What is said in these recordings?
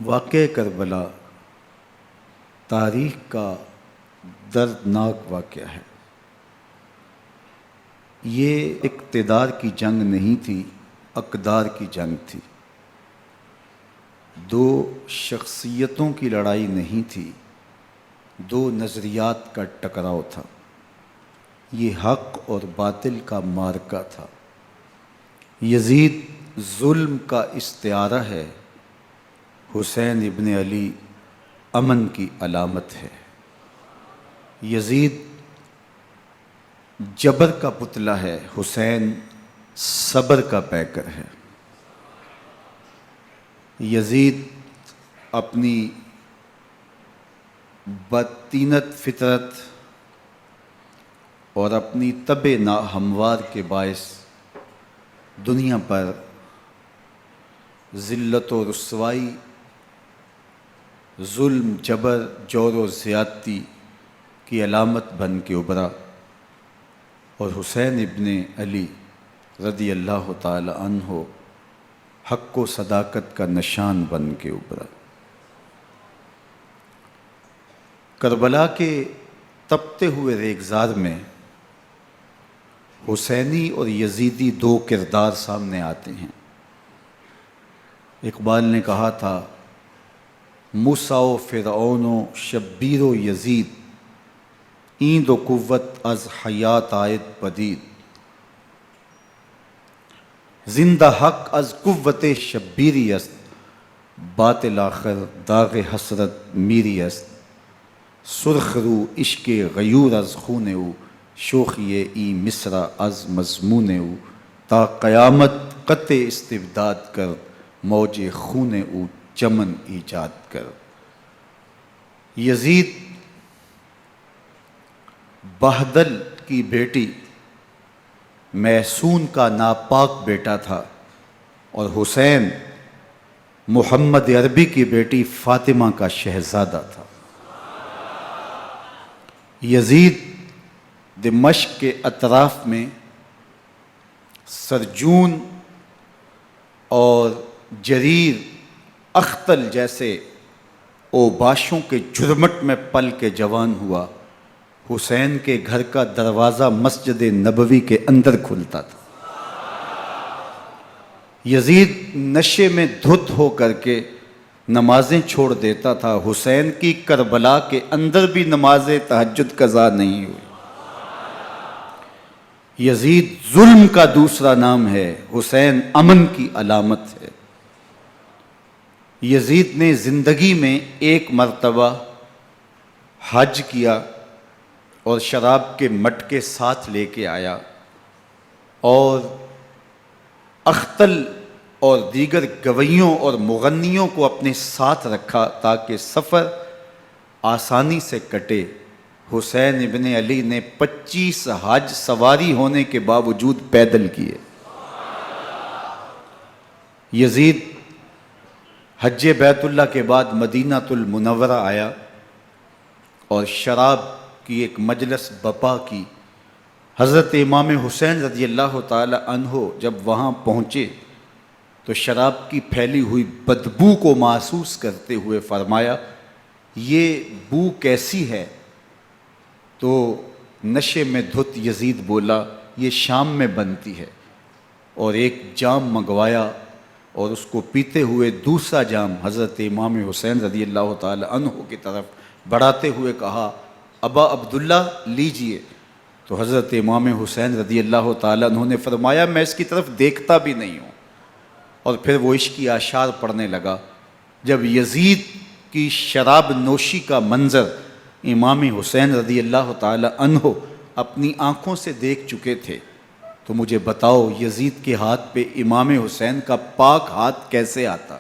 واقعہ کربلا تاریخ کا دردناک واقعہ ہے۔ یہ اقتدار کی جنگ نہیں تھی، اقدار کی جنگ تھی۔ دو شخصیتوں کی لڑائی نہیں تھی، دو نظریات کا ٹکراؤ تھا۔ یہ حق اور باطل کا معرکہ تھا۔ یزید ظلم کا استعارہ ہے، حسین ابن علی امن کی علامت ہے۔ یزید جبر کا پتلا ہے، حسین صبر کا پیکر ہے۔ یزید اپنی بدطینت فطرت اور اپنی طبع ناہموار کے باعث دنیا پر ذلت و رسوائی، ظلم، جبر، جور و زیادتی کی علامت بن کے ابھرا، اور حسین ابن علی رضی اللہ تعالی عنہ حق و صداقت کا نشان بن کے ابھرا۔ کربلا کے تپتے ہوئے ریگزار میں حسینی اور یزیدی دو کردار سامنے آتے ہیں۔ اقبال نے کہا تھا، موسیٰ و فرعون و شبیر و یزید، این دو قوت از حیات آید پدید، زندہ حق از قوت شبیری است، باطل آخر داغ حسرت میری است، سرخ رو عشق غیور از خون او، شوخی ای مصرع از مضمون او، تا قیامت قطع استبداد کر، موج خون او چمن ایجاد کر۔ یزید بہدل کی بیٹی محسون کا ناپاک بیٹا تھا، اور حسین محمد عربی کی بیٹی فاطمہ کا شہزادہ تھا۔ یزید دمشق کے اطراف میں سرجون اور جریر، اختل جیسے اوباشوں کے جھرمٹ میں پل کے جوان ہوا۔ حسین کے گھر کا دروازہ مسجد نبوی کے اندر کھلتا تھا۔ یزید نشے میں دھت ہو کر کے نمازیں چھوڑ دیتا تھا۔ حسین کی کربلا کے اندر بھی نماز تہجد قضا نہیں ہوئی۔ یزید ظلم کا دوسرا نام ہے، حسین امن کی علامت ہے۔ یزید نے زندگی میں ایک مرتبہ حج کیا اور شراب کے مٹکے ساتھ لے کے آیا، اور اختل اور دیگر گویوں اور مغنیوں کو اپنے ساتھ رکھا تاکہ سفر آسانی سے کٹے۔ حسین ابن علی نے 25 حج سواری ہونے کے باوجود پیدل کیے۔ یزید حج بیت اللہ کے بعد مدینہ المنورہ آیا اور شراب کی ایک مجلس بپا کی۔ حضرت امام حسین رضی اللہ تعالی عنہ جب وہاں پہنچے تو شراب کی پھیلی ہوئی بدبو کو محسوس کرتے ہوئے فرمایا، یہ بو کیسی ہے؟ تو نشے میں دھت یزید بولا، یہ شام میں بنتی ہے، اور ایک جام منگوایا اور اس کو پیتے ہوئے دوسرا جام حضرت امام حسین رضی اللہ تعالی عنہ کی طرف بڑھاتے ہوئے کہا، ابا عبداللہ لیجئے۔ تو حضرت امام حسین رضی اللہ تعالی عنہ نے فرمایا، میں اس کی طرف دیکھتا بھی نہیں ہوں، اور پھر وہ عشقی اشعار پڑھنے لگا۔ جب یزید کی شراب نوشی کا منظر امام حسین رضی اللہ تعالی عنہ اپنی آنکھوں سے دیکھ چکے تھے، تو مجھے بتاؤ یزید کے ہاتھ پہ امام حسین کا پاک ہاتھ کیسے آتا؟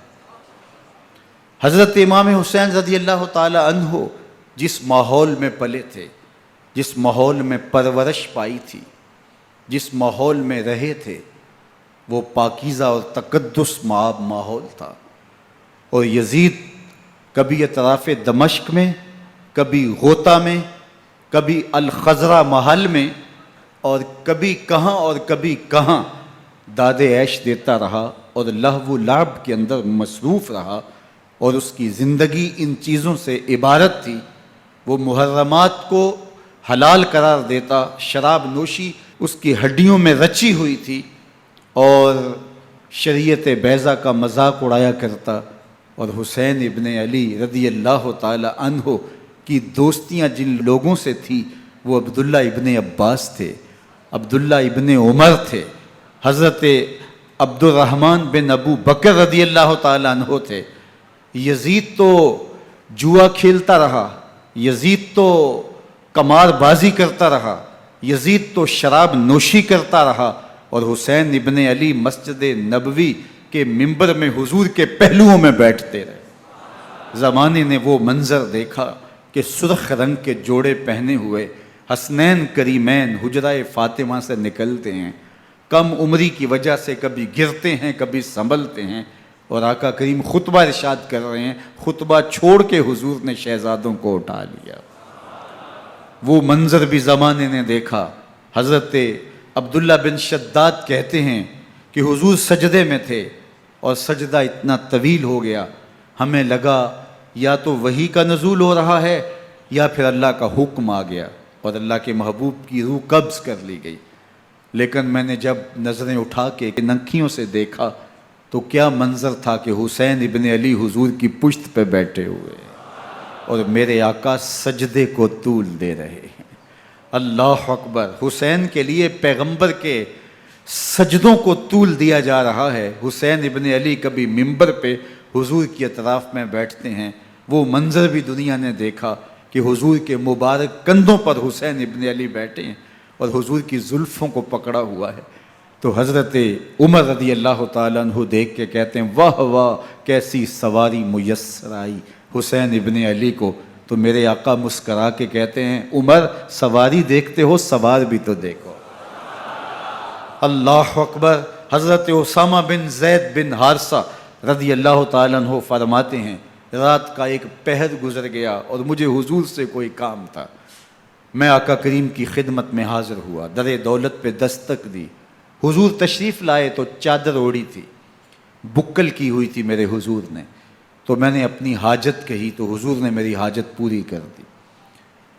حضرت امام حسین رضی اللہ تعالی عنہ جس ماحول میں پلے تھے، جس ماحول میں پرورش پائی تھی، جس ماحول میں رہے تھے، وہ پاکیزہ اور تقدس مآب ماحول تھا۔ اور یزید کبھی اطراف دمشق میں، کبھی غوطہ میں، کبھی الخضرہ محل میں، اور کبھی کہاں اور کبھی کہاں داد عیش دیتا رہا اور لہو و لعب کے اندر مصروف رہا، اور اس کی زندگی ان چیزوں سے عبارت تھی۔ وہ محرمات کو حلال قرار دیتا، شراب نوشی اس کی ہڈیوں میں رچی ہوئی تھی، اور شریعت بیضا کا مذاق اڑایا کرتا۔ اور حسین ابن علی رضی اللہ تعالی عنہ کی دوستیاں جن لوگوں سے تھی وہ عبداللہ ابن عباس تھے، عبداللہ ابن عمر تھے، حضرت عبد الرحمن بن ابو بکر رضی اللہ تعالی عنہ تھے۔ یزید تو جوا کھیلتا رہا، یزید تو قمار بازی کرتا رہا، یزید تو شراب نوشی کرتا رہا، اور حسین ابن علی مسجد نبوی کے ممبر میں حضور کے پہلوؤں میں بیٹھتے رہے۔ زمانے نے وہ منظر دیکھا کہ سرخ رنگ کے جوڑے پہنے ہوئے حسنین کریمین حجرہ فاطمہ سے نکلتے ہیں، کم عمری کی وجہ سے کبھی گرتے ہیں کبھی سنبھلتے ہیں، اور آقا کریم خطبہ ارشاد کر رہے ہیں، خطبہ چھوڑ کے حضور نے شہزادوں کو اٹھا لیا۔ وہ منظر بھی زمانے نے دیکھا۔ حضرت عبداللہ بن شداد کہتے ہیں کہ حضور سجدے میں تھے اور سجدہ اتنا طویل ہو گیا، ہمیں لگا یا تو وحی کا نزول ہو رہا ہے یا پھر اللہ کا حکم آ گیا اور اللہ کے محبوب کی روح قبض کر لی گئی۔ لیکن میں نے جب نظریں اٹھا کے ننکیوں سے دیکھا تو کیا منظر تھا کہ حسین ابن علی حضور کی پشت پہ بیٹھے ہوئے اور میرے آقا سجدے کو طول دے رہے ہیں۔ اللہ اکبر! حسین کے لیے پیغمبر کے سجدوں کو طول دیا جا رہا ہے۔ حسین ابن علی کبھی ممبر پہ حضور کی اطراف میں بیٹھتے ہیں، وہ منظر بھی دنیا نے دیکھا کہ حضور کے مبارک کندھوں پر حسین ابن علی بیٹھے ہیں اور حضور کی زلفوں کو پکڑا ہوا ہے۔ تو حضرت عمر رضی اللہ تعالیٰ عنہ دیکھ کے کہتے ہیں واہ واہ کیسی سواری میسر آئی حسین ابن علی کو۔ تو میرے آقا مسکرا کے کہتے ہیں عمر سواری دیکھتے ہو سوار بھی تو دیکھو۔ اللہ اکبر! حضرت اسامہ بن زید بن حارثہ رضی اللہ تعالیٰ عنہ فرماتے ہیں رات کا ایک پہر گزر گیا اور مجھے حضور سے کوئی کام تھا، میں آقا کریم کی خدمت میں حاضر ہوا، در دولت پہ دستک دی، حضور تشریف لائے تو چادر اوڑی تھی، بکل کی ہوئی تھی میرے حضور نے، تو میں نے اپنی حاجت کہی تو حضور نے میری حاجت پوری کر دی۔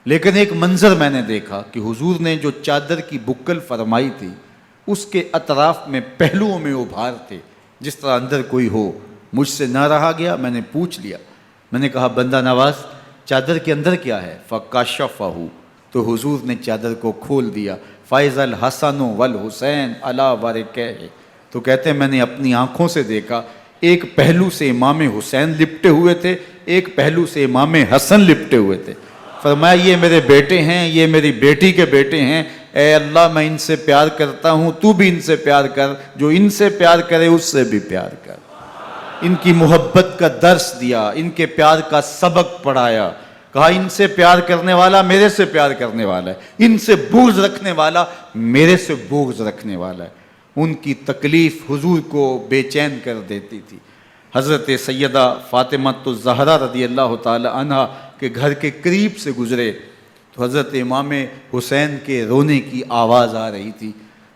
لیکن ایک منظر میں نے دیکھا کہ حضور نے جو چادر کی بکل فرمائی تھی اس کے اطراف میں پہلوؤں میں ابھار تھے، جس طرح اندر کوئی ہو۔ مجھ سے نہ رہا گیا، میں نے پوچھ لیا، میں نے کہا بندہ نواز چادر کے اندر کیا ہے؟ فَكَشَفَهُ، تو حضور نے چادر کو کھول دیا۔ فَإِذَا الْحَسَنُ وَالْحُسَيْنُ عَلَىٰ وَرِكَيْهِ، تو کہتے ہیں میں نے اپنی آنکھوں سے دیکھا، ایک پہلو سے امام حسین لپٹے ہوئے تھے، ایک پہلو سے امام حسن لپٹے ہوئے تھے۔ فرمایا یہ میرے بیٹے ہیں، یہ میری بیٹی کے بیٹے ہیں، اے اللہ میں ان سے پیار کرتا ہوں، تو بھی ان سے پیار کر، جو ان سے پیار کرے اس سے بھی پیار کر۔ ان کی محبت کا درس دیا، ان کے پیار کا سبق پڑھایا، کہا ان سے پیار کرنے والا میرے سے پیار کرنے والا ہے، ان سے بغض رکھنے والا میرے سے بغض رکھنے والا ہے۔ ان کی تکلیف حضور کو بے چین کر دیتی تھی۔ حضرت سیدہ فاطمہ الزہرا رضی اللہ تعالی عنہ کے گھر کے قریب سے گزرے تو حضرت امام حسین کے رونے کی آواز آ رہی تھی،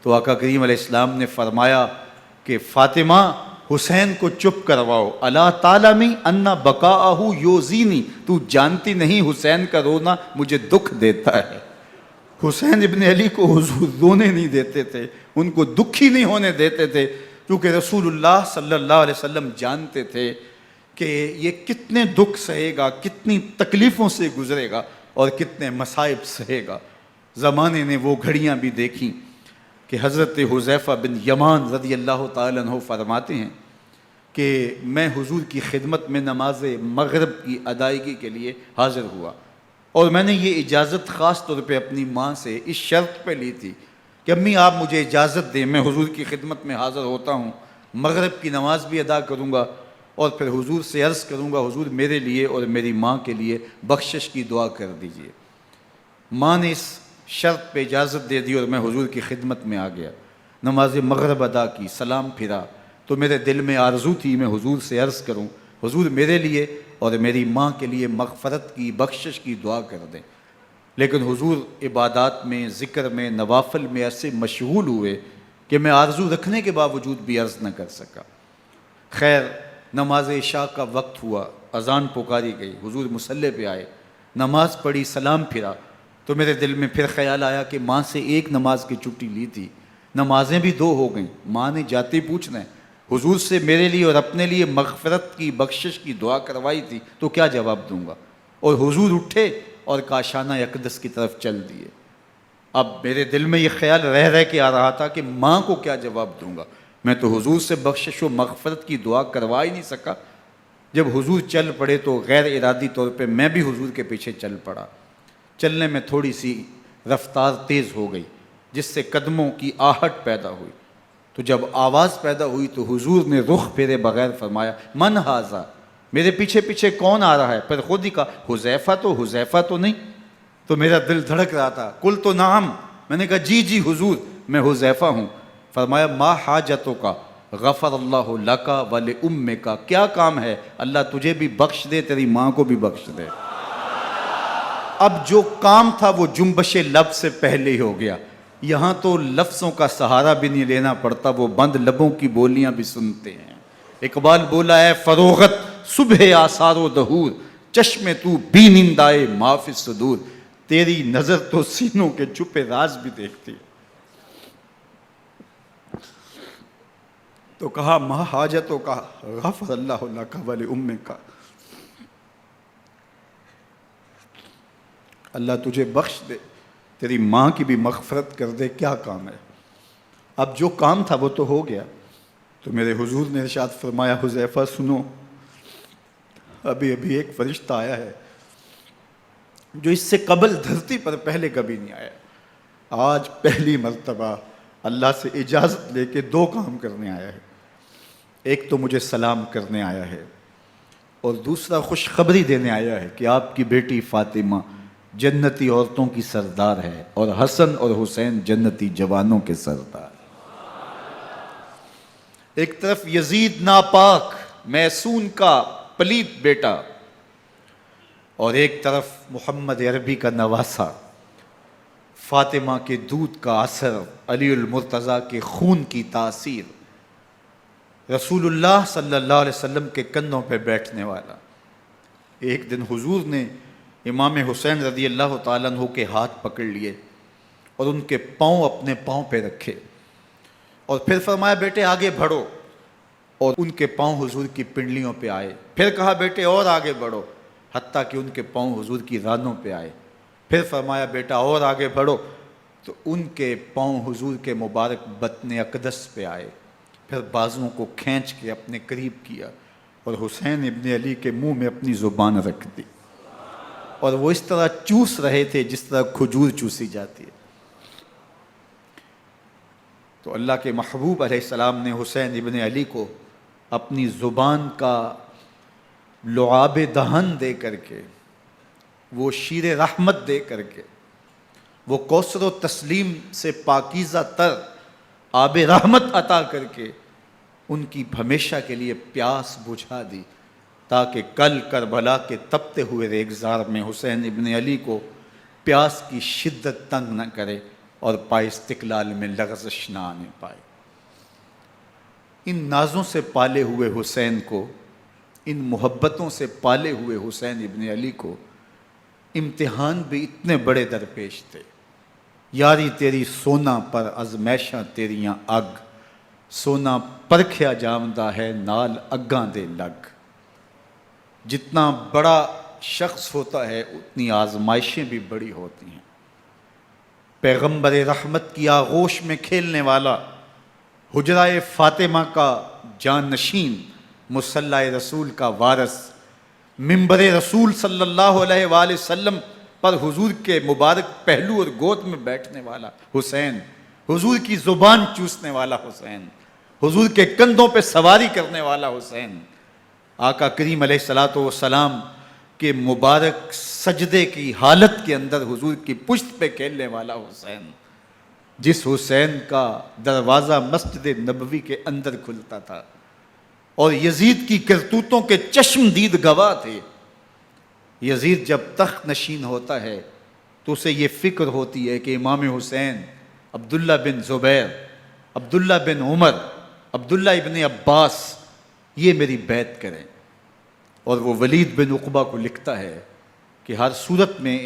تو آقا کریم علیہ السلام نے فرمایا کہ فاطمہ حسین کو چپ کرواؤ، الا تعلمی ان بقاءہ یؤذینی، تو جانتی نہیں حسین کا رونا مجھے دکھ دیتا ہے۔ حسین ابن علی کو حضور رونے نہیں دیتے تھے، ان کو دکھی نہیں ہونے دیتے تھے، کیونکہ رسول اللہ صلی اللہ علیہ وسلم جانتے تھے کہ یہ کتنے دکھ سہے گا، کتنی تکلیفوں سے گزرے گا اور کتنے مصائب سہے گا۔ زمانے نے وہ گھڑیاں بھی دیکھیں کہ حضرت حذیفہ بن یمان رضی اللہ تعالیٰ عنہ فرماتے ہیں کہ میں حضور کی خدمت میں نماز مغرب کی ادائیگی کے لیے حاضر ہوا، اور میں نے یہ اجازت خاص طور پہ اپنی ماں سے اس شرط پہ لی تھی کہ امی آپ مجھے اجازت دیں، میں حضور کی خدمت میں حاضر ہوتا ہوں، مغرب کی نماز بھی ادا کروں گا اور پھر حضور سے عرض کروں گا حضور میرے لیے اور میری ماں کے لیے بخشش کی دعا کر دیجئے۔ ماں نے اس شرط پہ اجازت دے دی اور میں حضور کی خدمت میں آ گیا، نماز مغرب ادا کی، سلام پھرا تو میرے دل میں آرزو تھی میں حضور سے عرض کروں حضور میرے لیے اور میری ماں کے لیے مغفرت کی بخشش کی دعا کر دیں، لیکن حضور عبادات میں ذکر میں نوافل میں ایسے مشغول ہوئے کہ میں آرزو رکھنے کے باوجود بھی عرض نہ کر سکا۔ خیر نماز عشاء کا وقت ہوا، اذان پکاری گئی، حضور مصلی پہ آئے، نماز پڑھی، سلام پھرا، تو میرے دل میں پھر خیال آیا کہ ماں سے ایک نماز کی چھٹی لی تھی، نمازیں بھی 2 ہو گئیں، ماں نے جاتے پوچھنا ہے حضور سے میرے لیے اور اپنے لیے مغفرت کی، بخشش کی دعا کروائی تھی، تو کیا جواب دوں گا؟ اور حضور اٹھے اور کاشانہ اقدس کی طرف چل دیے۔ اب میرے دل میں یہ خیال رہ کے آ رہا تھا کہ ماں کو کیا جواب دوں گا؟ میں تو حضور سے بخشش و مغفرت کی دعا کروا ہی نہیں سکا۔ جب حضور چل پڑے تو غیر ارادی طور پہ میں بھی حضور کے پیچھے چل پڑا۔ چلنے میں تھوڑی سی رفتار تیز ہو گئی، جس سے قدموں کی آہٹ پیدا ہوئی۔ تو جب آواز پیدا ہوئی تو حضور نے رخ پھیرے بغیر فرمایا من ھذا، میرے پیچھے پیچھے کون آ رہا ہے؟ پھر خود ہی کہا حذیفہ تو نہیں؟ تو میرا دل دھڑک رہا تھا، قل تو نعم، میں نے کہا جی حضور میں حذیفہ ہوں۔ فرمایا ما حاجتک غفر اللہ لک ولامک، کیا کام ہے؟ اللہ تجھے بھی بخش دے، تیری ماں کو بھی بخش دے۔ اب جو کام تھا وہ جنبش لب سے پہلے ہی ہو گیا، یہاں تو لفظوں کا سہارا بھی نہیں لینا پڑتا، وہ بند لبوں کی بولیاں بھی سنتے ہیں۔ اقبال بولا ہے فروغت صبح آثار و دہور، چشم تو بینندائے ما فی الصدور، تیری نظر تو سینوں کے چھپے راز بھی دیکھتی ہے۔ تو کہا ما حاجتوں کا غفر اللہ لک ولامک، اللہ تجھے بخش دے، تیری ماں کی بھی مغفرت کر دے، کیا کام ہے؟ اب جو کام تھا وہ تو ہو گیا۔ تو میرے حضور نے ارشاد فرمایا حذیفہ سنو، ابھی ایک فرشتہ آیا ہے جو اس سے قبل دھرتی پر پہلے کبھی نہیں آیا، آج پہلی مرتبہ اللہ سے اجازت لے کے 2 کام کرنے آیا ہے۔ ایک تو مجھے سلام کرنے آیا ہے، اور دوسرا خوشخبری دینے آیا ہے کہ آپ کی بیٹی فاطمہ جنتی عورتوں کی سردار ہے، اور حسن اور حسین جنتی جوانوں کے سردار۔ ایک طرف یزید ناپاک میسون کا پلیت بیٹا، اور ایک طرف محمد عربی کا نواسا، فاطمہ کے دودھ کا اثر، علی المرتضیٰ کے خون کی تاثیر، رسول اللہ صلی اللہ علیہ وسلم کے کندھوں پہ بیٹھنے والا۔ ایک دن حضور نے امام حسین رضی اللہ تعالیٰ عنہ کے ہاتھ پکڑ لیے اور ان کے پاؤں اپنے پاؤں پہ رکھے، اور پھر فرمایا بیٹے آگے بڑھو، اور ان کے پاؤں حضور کی پنڈلیوں پہ آئے۔ پھر کہا بیٹے اور آگے بڑھو، حتیٰ کہ ان کے پاؤں حضور کی رانوں پہ آئے۔ پھر فرمایا بیٹا اور آگے بڑھو، تو ان کے پاؤں حضور کے مبارک بطن اقدس پہ آئے۔ پھر بازوؤں کو کھینچ کے اپنے قریب کیا اور حسین ابن علی کے منہ میں اپنی زبان رکھ دی، اور وہ اس طرح چوس رہے تھے جس طرح کھجور چوسی جاتی ہے۔ تو اللہ کے محبوب علیہ السلام نے حسین ابن علی کو اپنی زبان کا لعاب دہن دے کر کے، وہ شیر رحمت دے کر کے، وہ کوثر و تسلیم سے پاکیزہ تر آب رحمت عطا کر کے ان کی ہمیشہ کے لیے پیاس بجھا دی، تاکہ کل کربلا کے تپتے ہوئے ریگزار میں حسین ابن علی کو پیاس کی شدت تنگ نہ کرے اور پائے استقلال میں لغزش نہ آنے پائے۔ ان نازوں سے پالے ہوئے حسین کو، ان محبتوں سے پالے ہوئے حسین ابن علی کو امتحان بھی اتنے بڑے درپیش تھے۔ یاری تیری سونا پر ازمیشاں تیریاں اگ، سونا پرکھیا جامدہ ہے نال اگاں دے لگ۔ جتنا بڑا شخص ہوتا ہے اتنی آزمائشیں بھی بڑی ہوتی ہیں۔ پیغمبر رحمت کی آغوش میں کھیلنے والا، حجرہ فاطمہ کا جانشین، مصلی رسول کا وارث، منبر رسول صلی اللہ علیہ وآلہ وسلم پر حضور کے مبارک پہلو اور گود میں بیٹھنے والا حسین، حضور کی زبان چوسنے والا حسین، حضور کے کندھوں پہ سواری کرنے والا حسین، آقا کریم علیہ الصلوۃ والسلام کے مبارک سجدے کی حالت کے اندر حضور کی پشت پہ کھیلنے والا حسین، جس حسین کا دروازہ مسجد نبوی کے اندر کھلتا تھا اور یزید کی کرتوتوں کے چشم دید گواہ تھے۔ یزید جب تخت نشین ہوتا ہے تو اسے یہ فکر ہوتی ہے کہ امام حسین، عبداللہ بن زبیر، عبداللہ بن عمر، عبداللہ ابن عباس یہ میری بیعت کریں. اور وہ ولید بن عقبہ کو لکھتا ہے کہ ہر صورت میں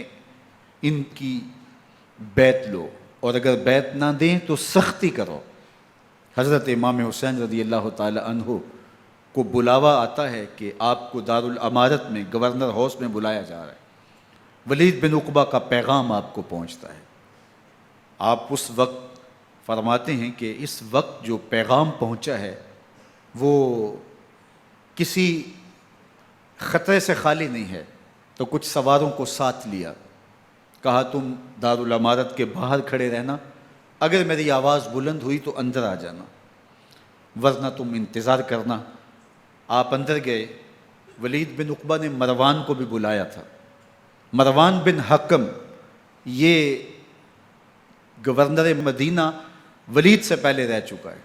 ان کی بیعت لو، اور اگر بیعت نہ دیں تو سختی کرو. حضرت امام حسین رضی اللہ تعالی عنہ کو بلاوا آتا ہے کہ آپ کو دارالامارت میں گورنر ہاؤس میں بلایا جا رہا ہے. ولید بن عقبہ کا پیغام آپ کو پہنچتا ہے. آپ اس وقت فرماتے ہیں کہ اس وقت جو پیغام پہنچا ہے وہ کسی خطرے سے خالی نہیں ہے. تو کچھ سواروں کو ساتھ لیا، کہا تم دارالامارت کے باہر کھڑے رہنا، اگر میری آواز بلند ہوئی تو اندر آ جانا، ورنہ تم انتظار کرنا. آپ اندر گئے. ولید بن عقبہ نے مروان کو بھی بلایا تھا. مروان بن حکم یہ گورنر مدینہ ولید سے پہلے رہ چکا ہے،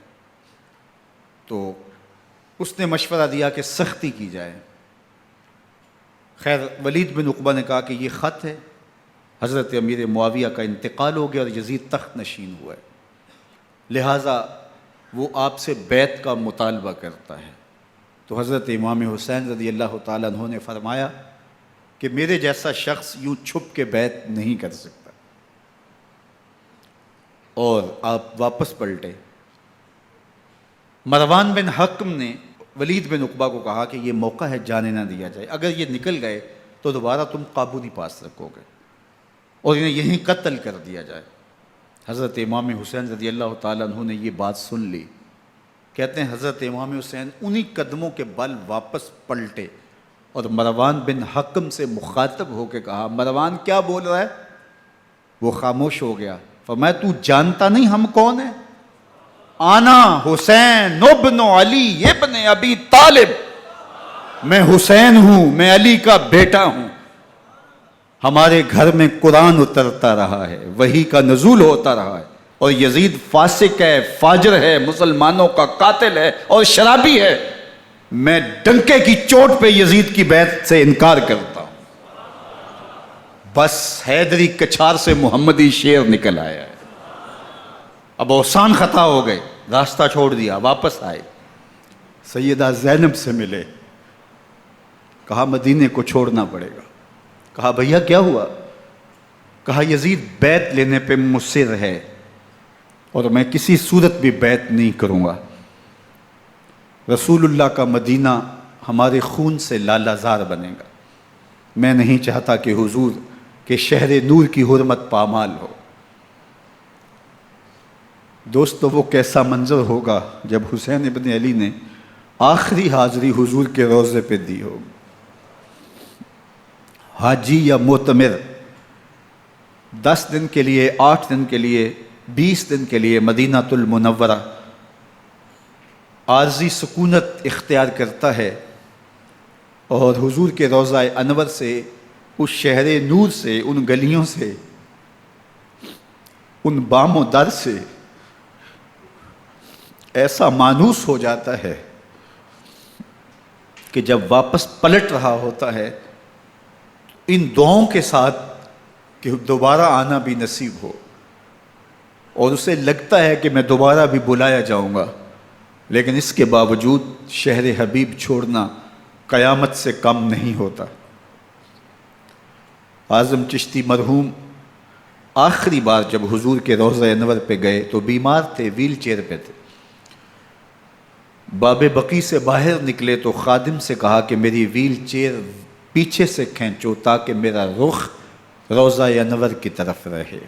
تو اس نے مشورہ دیا کہ سختی کی جائے. خیر ولید بن عقبہ نے کہا کہ یہ خط ہے، حضرت امیر معاویہ کا انتقال ہو گیا اور یزید تخت نشین ہوا ہے، لہٰذا وہ آپ سے بیعت کا مطالبہ کرتا ہے. تو حضرت امام حسین رضی اللہ تعالیٰ عنہ نے فرمایا کہ میرے جیسا شخص یوں چھپ کے بیعت نہیں کر سکتا. اور آپ واپس پلٹے. مروان بن حکم نے ولید بن عقبہ کو کہا کہ یہ موقع ہے جانے نہ دیا جائے، اگر یہ نکل گئے تو دوبارہ تم قابو نہیں پا سکو گے، اور انہیں یہیں قتل کر دیا جائے. حضرت امام حسین رضی اللہ تعالیٰ عنہ نے یہ بات سن لی. کہتے ہیں حضرت امام حسین انہی قدموں کے بل واپس پلٹے اور مروان بن حکم سے مخاطب ہو کے کہا، مروان کیا بول رہا ہے؟ وہ خاموش ہو گیا. فرمایا تو جانتا نہیں ہم کون ہیں؟ آنا حسین ابن علی ابن ابی طالب، میں حسین ہوں، میں علی کا بیٹا ہوں. ہمارے گھر میں قرآن اترتا رہا ہے، وحی کا نزول ہوتا رہا ہے، اور یزید فاسق ہے، فاجر ہے، مسلمانوں کا قاتل ہے اور شرابی ہے. میں ڈنکے کی چوٹ پہ یزید کی بیعت سے انکار کرتا ہوں. بس حیدری کچھار سے محمدی شیر نکل آیا ہے. اب اوسان خطا ہو گئے، راستہ چھوڑ دیا، واپس آئے. سیدہ زینب سے ملے. کہا مدینے کو چھوڑنا پڑے گا. کہا بھیا کیا ہوا؟ کہا یزید بیعت لینے پہ مصر ہے اور میں کسی صورت بھی بیعت نہیں کروں گا. رسول اللہ کا مدینہ ہمارے خون سے لالہ زار بنے گا. میں نہیں چاہتا کہ حضور کے شہر نور کی حرمت پامال ہو. دوستو وہ کیسا منظر ہوگا جب حسین ابن علی نے آخری حاضری حضور کے روضے پہ دی ہو. حاجی یا معتمر 10 دن کے لیے، 8 دن کے لیے، 20 دن کے لیے مدینہ المنورہ عارضی سکونت اختیار کرتا ہے، اور حضور کے روضہ انور سے، اس شہر نور سے، ان گلیوں سے، ان بام و در سے ایسا مانوس ہو جاتا ہے کہ جب واپس پلٹ رہا ہوتا ہے ان دعاؤں کے ساتھ کہ دوبارہ آنا بھی نصیب ہو، اور اسے لگتا ہے کہ میں دوبارہ بھی بلایا جاؤں گا، لیکن اس کے باوجود شہر حبیب چھوڑنا قیامت سے کم نہیں ہوتا. اعظم چشتی مرحوم آخری بار جب حضور کے روضہ انور پہ گئے تو بیمار تھے، ویل چیئر پہ تھے. باب بقی سے باہر نکلے تو خادم سے کہا کہ میری ویل چیئر پیچھے سے کھینچو تاکہ میرا رخ روضہ انور کی طرف رہے.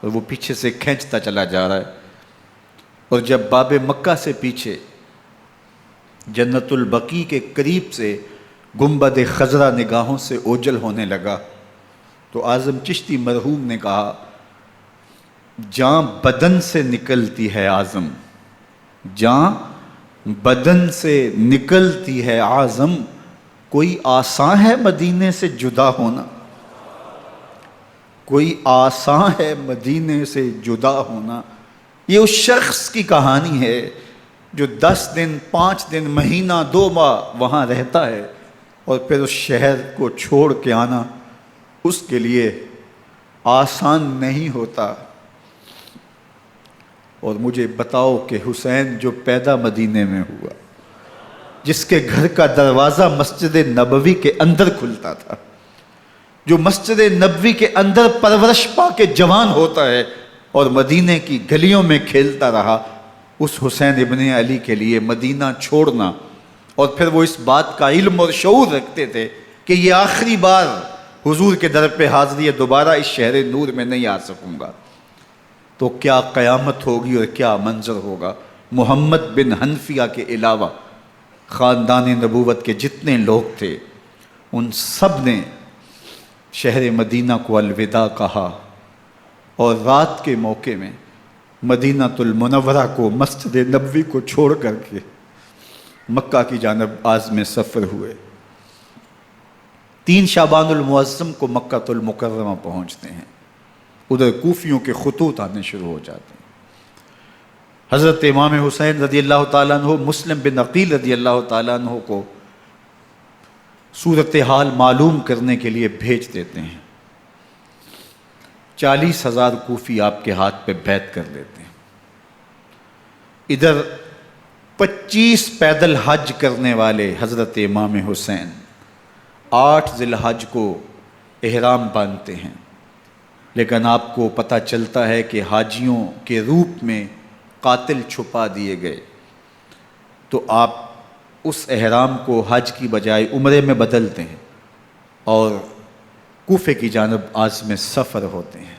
اور وہ پیچھے سے کھینچتا چلا جا رہا ہے، اور جب باب مکہ سے پیچھے جنت البقیع کے قریب سے گنبد خضرا نگاہوں سے اوجل ہونے لگا تو اعظم چشتی مرحوم نے کہا، جاں بدن سے نکلتی ہے اعظم، جاں بدن سے نکلتی ہے اعظم، کوئی آسان ہے مدینے سے جدا ہونا، کوئی آسان ہے مدینے سے جدا ہونا. یہ اس شخص کی کہانی ہے جو 10 دن، 5 دن، مہینہ، 2 ماہ وہاں رہتا ہے اور پھر اس شہر کو چھوڑ کے آنا اس کے لیے آسان نہیں ہوتا. اور مجھے بتاؤ کہ حسین جو پیدا مدینے میں ہوا، جس کے گھر کا دروازہ مسجد نبوی کے اندر کھلتا تھا، جو مسجد نبوی کے اندر پرورش پا کے جوان ہوتا ہے اور مدینے کی گلیوں میں کھیلتا رہا، اس حسین ابن علی کے لیے مدینہ چھوڑنا، اور پھر وہ اس بات کا علم اور شعور رکھتے تھے کہ یہ آخری بار حضور کے در پہ حاضری ہے، دوبارہ اس شہر نور میں نہیں آ سکوں گا، تو کیا قیامت ہوگی اور کیا منظر ہوگا۔ محمد بن حنفیہ کے علاوہ خاندان نبوت کے جتنے لوگ تھے ان سب نے شہر مدینہ کو الوداع کہا، اور رات کے موقع میں مدینہ المنورہ کو، مسجد نبوی کو چھوڑ کر کے مکہ کی جانب عازم سفر ہوئے۔ 3 شعبان المعظم کو مکہ المکرمہ پہنچتے ہیں، ادھر کوفیوں کے خطوط آنے شروع ہو جاتے ہیں۔ حضرت امام حسین رضی اللہ تعالیٰ عنہ مسلم بن عقیل رضی اللہ تعالیٰ عنہ کو صورتحال معلوم کرنے کے لیے بھیج دیتے ہیں۔ 40,000 کوفی آپ کے ہاتھ پہ بیعت کر لیتے ہیں۔ ادھر 25 پیدل حج کرنے والے حضرت امام حسین 8 ذی الحج کو احرام باندھتے ہیں، لیکن آپ کو پتہ چلتا ہے کہ حاجیوں کے روپ میں قاتل چھپا دیے گئے، تو آپ اس احرام کو حج کی بجائے عمرے میں بدلتے ہیں اور کوفے کی جانب عازم سفر ہوتے ہیں۔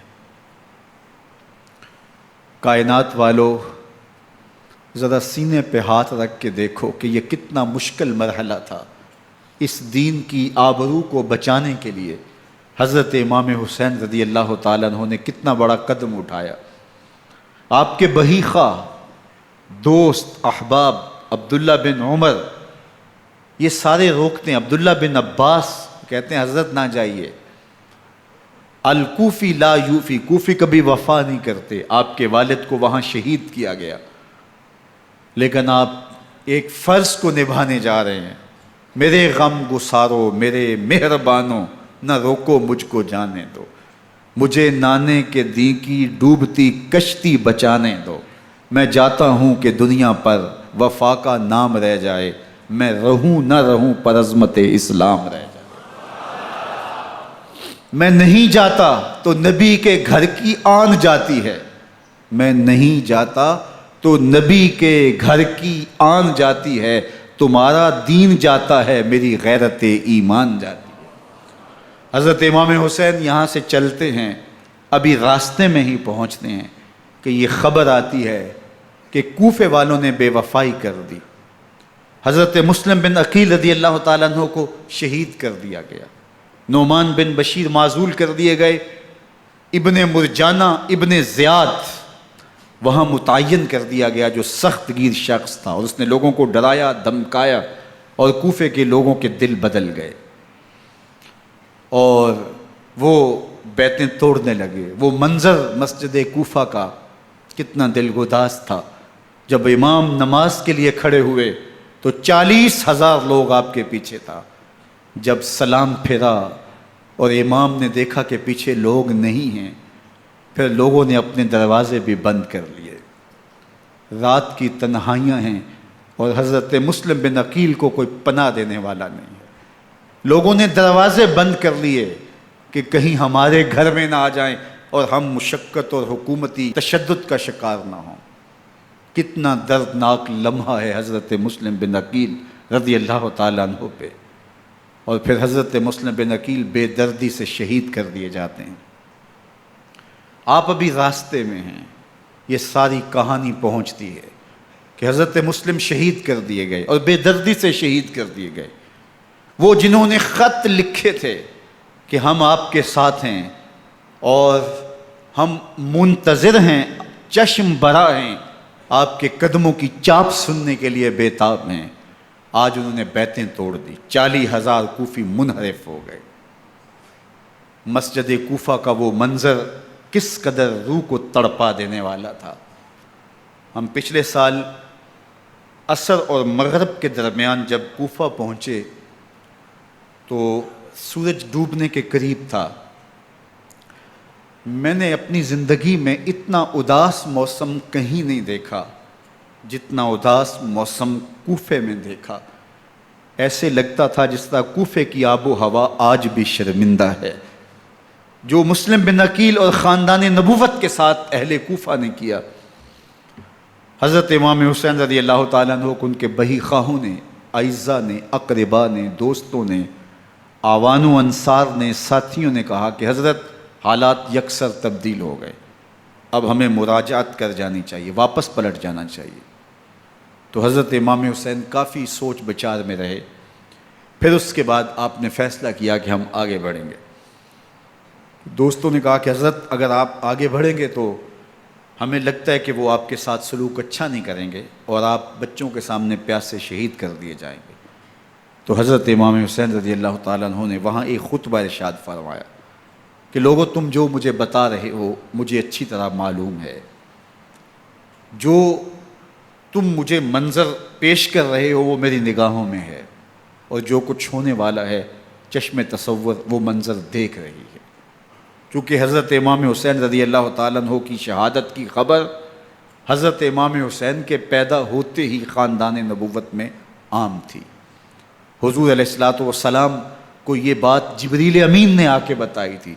کائنات والو، ذرا سینے پہ ہاتھ رکھ کے دیکھو کہ یہ کتنا مشکل مرحلہ تھا۔ اس دین کی آبرو کو بچانے کے لیے حضرت امام حسین رضی اللہ تعالیٰ عنہ نے کتنا بڑا قدم اٹھایا۔ آپ کے بہیخہ، دوست، احباب عبداللہ بن عمر یہ سارے روکتے ہیں، عبداللہ بن عباس کہتے ہیں حضرت نہ جائیے، الکوفی لا یوفی، کوفی کبھی وفا نہیں کرتے، آپ کے والد کو وہاں شہید کیا گیا، لیکن آپ ایک فرض کو نبھانے جا رہے ہیں۔ میرے غم گسارو، میرے مہربانوں، نہ روکو مجھ کو جانے دو، مجھے نانے کے دی کی ڈوبتی کشتی بچانے دو، میں جاتا ہوں کہ دنیا پر وفا کا نام رہ جائے، میں رہوں نہ رہوں پر عظمت اسلام رہ جائے۔ میں نہیں جاتا تو نبی کے گھر کی آن جاتی ہے، میں نہیں جاتا تو نبی کے گھر کی آن جاتی ہے، تمہارا دین جاتا ہے، میری غیرت ایمان جاتی ہے۔ حضرت امام حسین یہاں سے چلتے ہیں، ابھی راستے میں ہی پہنچتے ہیں کہ یہ خبر آتی ہے کہ کوفے والوں نے بے وفائی کر دی، حضرت مسلم بن عقیل رضی اللہ تعالیٰ عنہ کو شہید کر دیا گیا، نعمان بن بشیر معزول کر دیے گئے، ابن مرجانہ ابن زیاد وہاں متعین کر دیا گیا جو سخت گیر شخص تھا، اور اس نے لوگوں کو ڈرایا دھمکایا، اور کوفے کے لوگوں کے دل بدل گئے اور وہ بیعتیں توڑنے لگے۔ وہ منظر مسجد کوفہ کا کتنا دلگداز تھا، جب امام نماز کے لیے کھڑے ہوئے تو 40,000 لوگ آپ کے پیچھے تھا۔ جب سلام پھیرا اور امام نے دیکھا کہ پیچھے لوگ نہیں ہیں، پھر لوگوں نے اپنے دروازے بھی بند کر لیے۔ رات کی تنہائیاں ہیں اور حضرت مسلم بن عقیل کو کوئی پناہ دینے والا نہیں ہے، لوگوں نے دروازے بند کر لیے کہ کہیں ہمارے گھر میں نہ آ جائیں اور ہم مشقت اور حکومتی تشدد کا شکار نہ ہوں۔ کتنا دردناک لمحہ ہے حضرت مسلم بن عقیل رضی اللہ تعالیٰ عنہ پہ، اور پھر حضرت مسلم بن عقیل بے دردی سے شہید کر دیے جاتے ہیں۔ آپ ابھی راستے میں ہیں، یہ ساری کہانی پہنچتی ہے کہ حضرت مسلم شہید کر دیے گئے اور بے دردی سے شہید کر دیے گئے۔ وہ جنہوں نے خط لکھے تھے کہ ہم آپ کے ساتھ ہیں اور ہم منتظر ہیں، چشم برا ہیں، آپ کے قدموں کی چاپ سننے کے لیے بےتاب ہیں، آج انہوں نے بیعتیں توڑ دی، 40,000 کوفی منحرف ہو گئے۔ مسجد کوفہ کا وہ منظر کس قدر روح کو تڑپا دینے والا تھا۔ ہم پچھلے سال عصر اور مغرب کے درمیان جب کوفہ پہنچے تو سورج ڈوبنے کے قریب تھا۔ میں نے اپنی زندگی میں اتنا اداس موسم کہیں نہیں دیکھا جتنا اداس موسم کوفے میں دیکھا۔ ایسے لگتا تھا جس طرح کوفے کی آب و ہوا آج بھی شرمندہ ہے۔ جو مسلم بن عقیل اور خاندان نبوت کے ساتھ اہل کوفہ نے کیا، حضرت امام حسین رضی اللہ تعالیٰ عنہ کو ان کے بہی خواہوں نے، اعزاء نے، اقربا نے، دوستوں نے، آوان و انصار نے، ساتھیوں نے کہا کہ حضرت حالات یکسر تبدیل ہو گئے، اب ہمیں مراجعت کر جانی چاہیے، واپس پلٹ جانا چاہیے۔ تو حضرت امام حسین کافی سوچ بچار میں رہے، پھر اس کے بعد آپ نے فیصلہ کیا کہ ہم آگے بڑھیں گے۔ دوستوں نے کہا کہ حضرت اگر آپ آگے بڑھیں گے تو ہمیں لگتا ہے کہ وہ آپ کے ساتھ سلوک اچھا نہیں کریں گے اور آپ بچوں کے سامنے پیاسے شہید کر دیے جائیں گے۔ تو حضرت امام حسین رضی اللہ تعالیٰ عنہ نے وہاں ایک خطبہ ارشاد فرمایا کہ لوگو، تم جو مجھے بتا رہے ہو مجھے اچھی طرح معلوم ہے، جو تم مجھے منظر پیش کر رہے ہو وہ میری نگاہوں میں ہے، اور جو کچھ ہونے والا ہے چشم تصور وہ منظر دیکھ رہی ہے۔ چونکہ حضرت امام حسین رضی اللہ تعالیٰ عنہ کی شہادت کی خبر حضرت امام حسین کے پیدا ہوتے ہی خاندان نبوت میں عام تھی۔ حضور علیہ الصلوۃ والسلام کو یہ بات جبریل امین نے آ کے بتائی تھی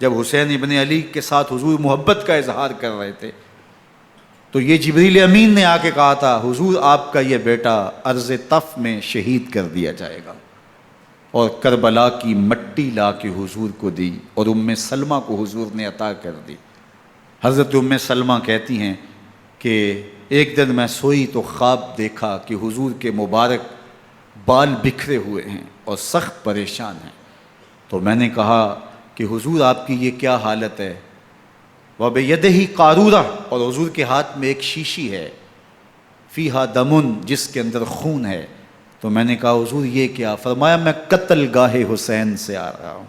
جب حسین ابن علی کے ساتھ حضور محبت کا اظہار کر رہے تھے، تو یہ جبریل امین نے آ کے کہا تھا حضور آپ کا یہ بیٹا ارض طف میں شہید کر دیا جائے گا، اور کربلا کی مٹی لا کے حضور کو دی اور ام سلمہ کو حضور نے عطا کر دی۔ حضرت ام سلمہ کہتی ہیں کہ ایک دن میں سوئی تو خواب دیکھا کہ حضور کے مبارک بال بکھرے ہوئے ہیں اور سخت پریشان ہیں، تو میں نے کہا کہ حضور آپ کی یہ کیا حالت ہے؟ وَبِيَدِهِ قَارُورَةٌ، اور حضور کے ہاتھ میں ایک شیشی ہے، فِيهَا دَمٌ، جس کے اندر خون ہے۔ تو میں نے کہا حضور یہ کیا؟ فرمایا میں قتل گاہ حسین سے آ رہا ہوں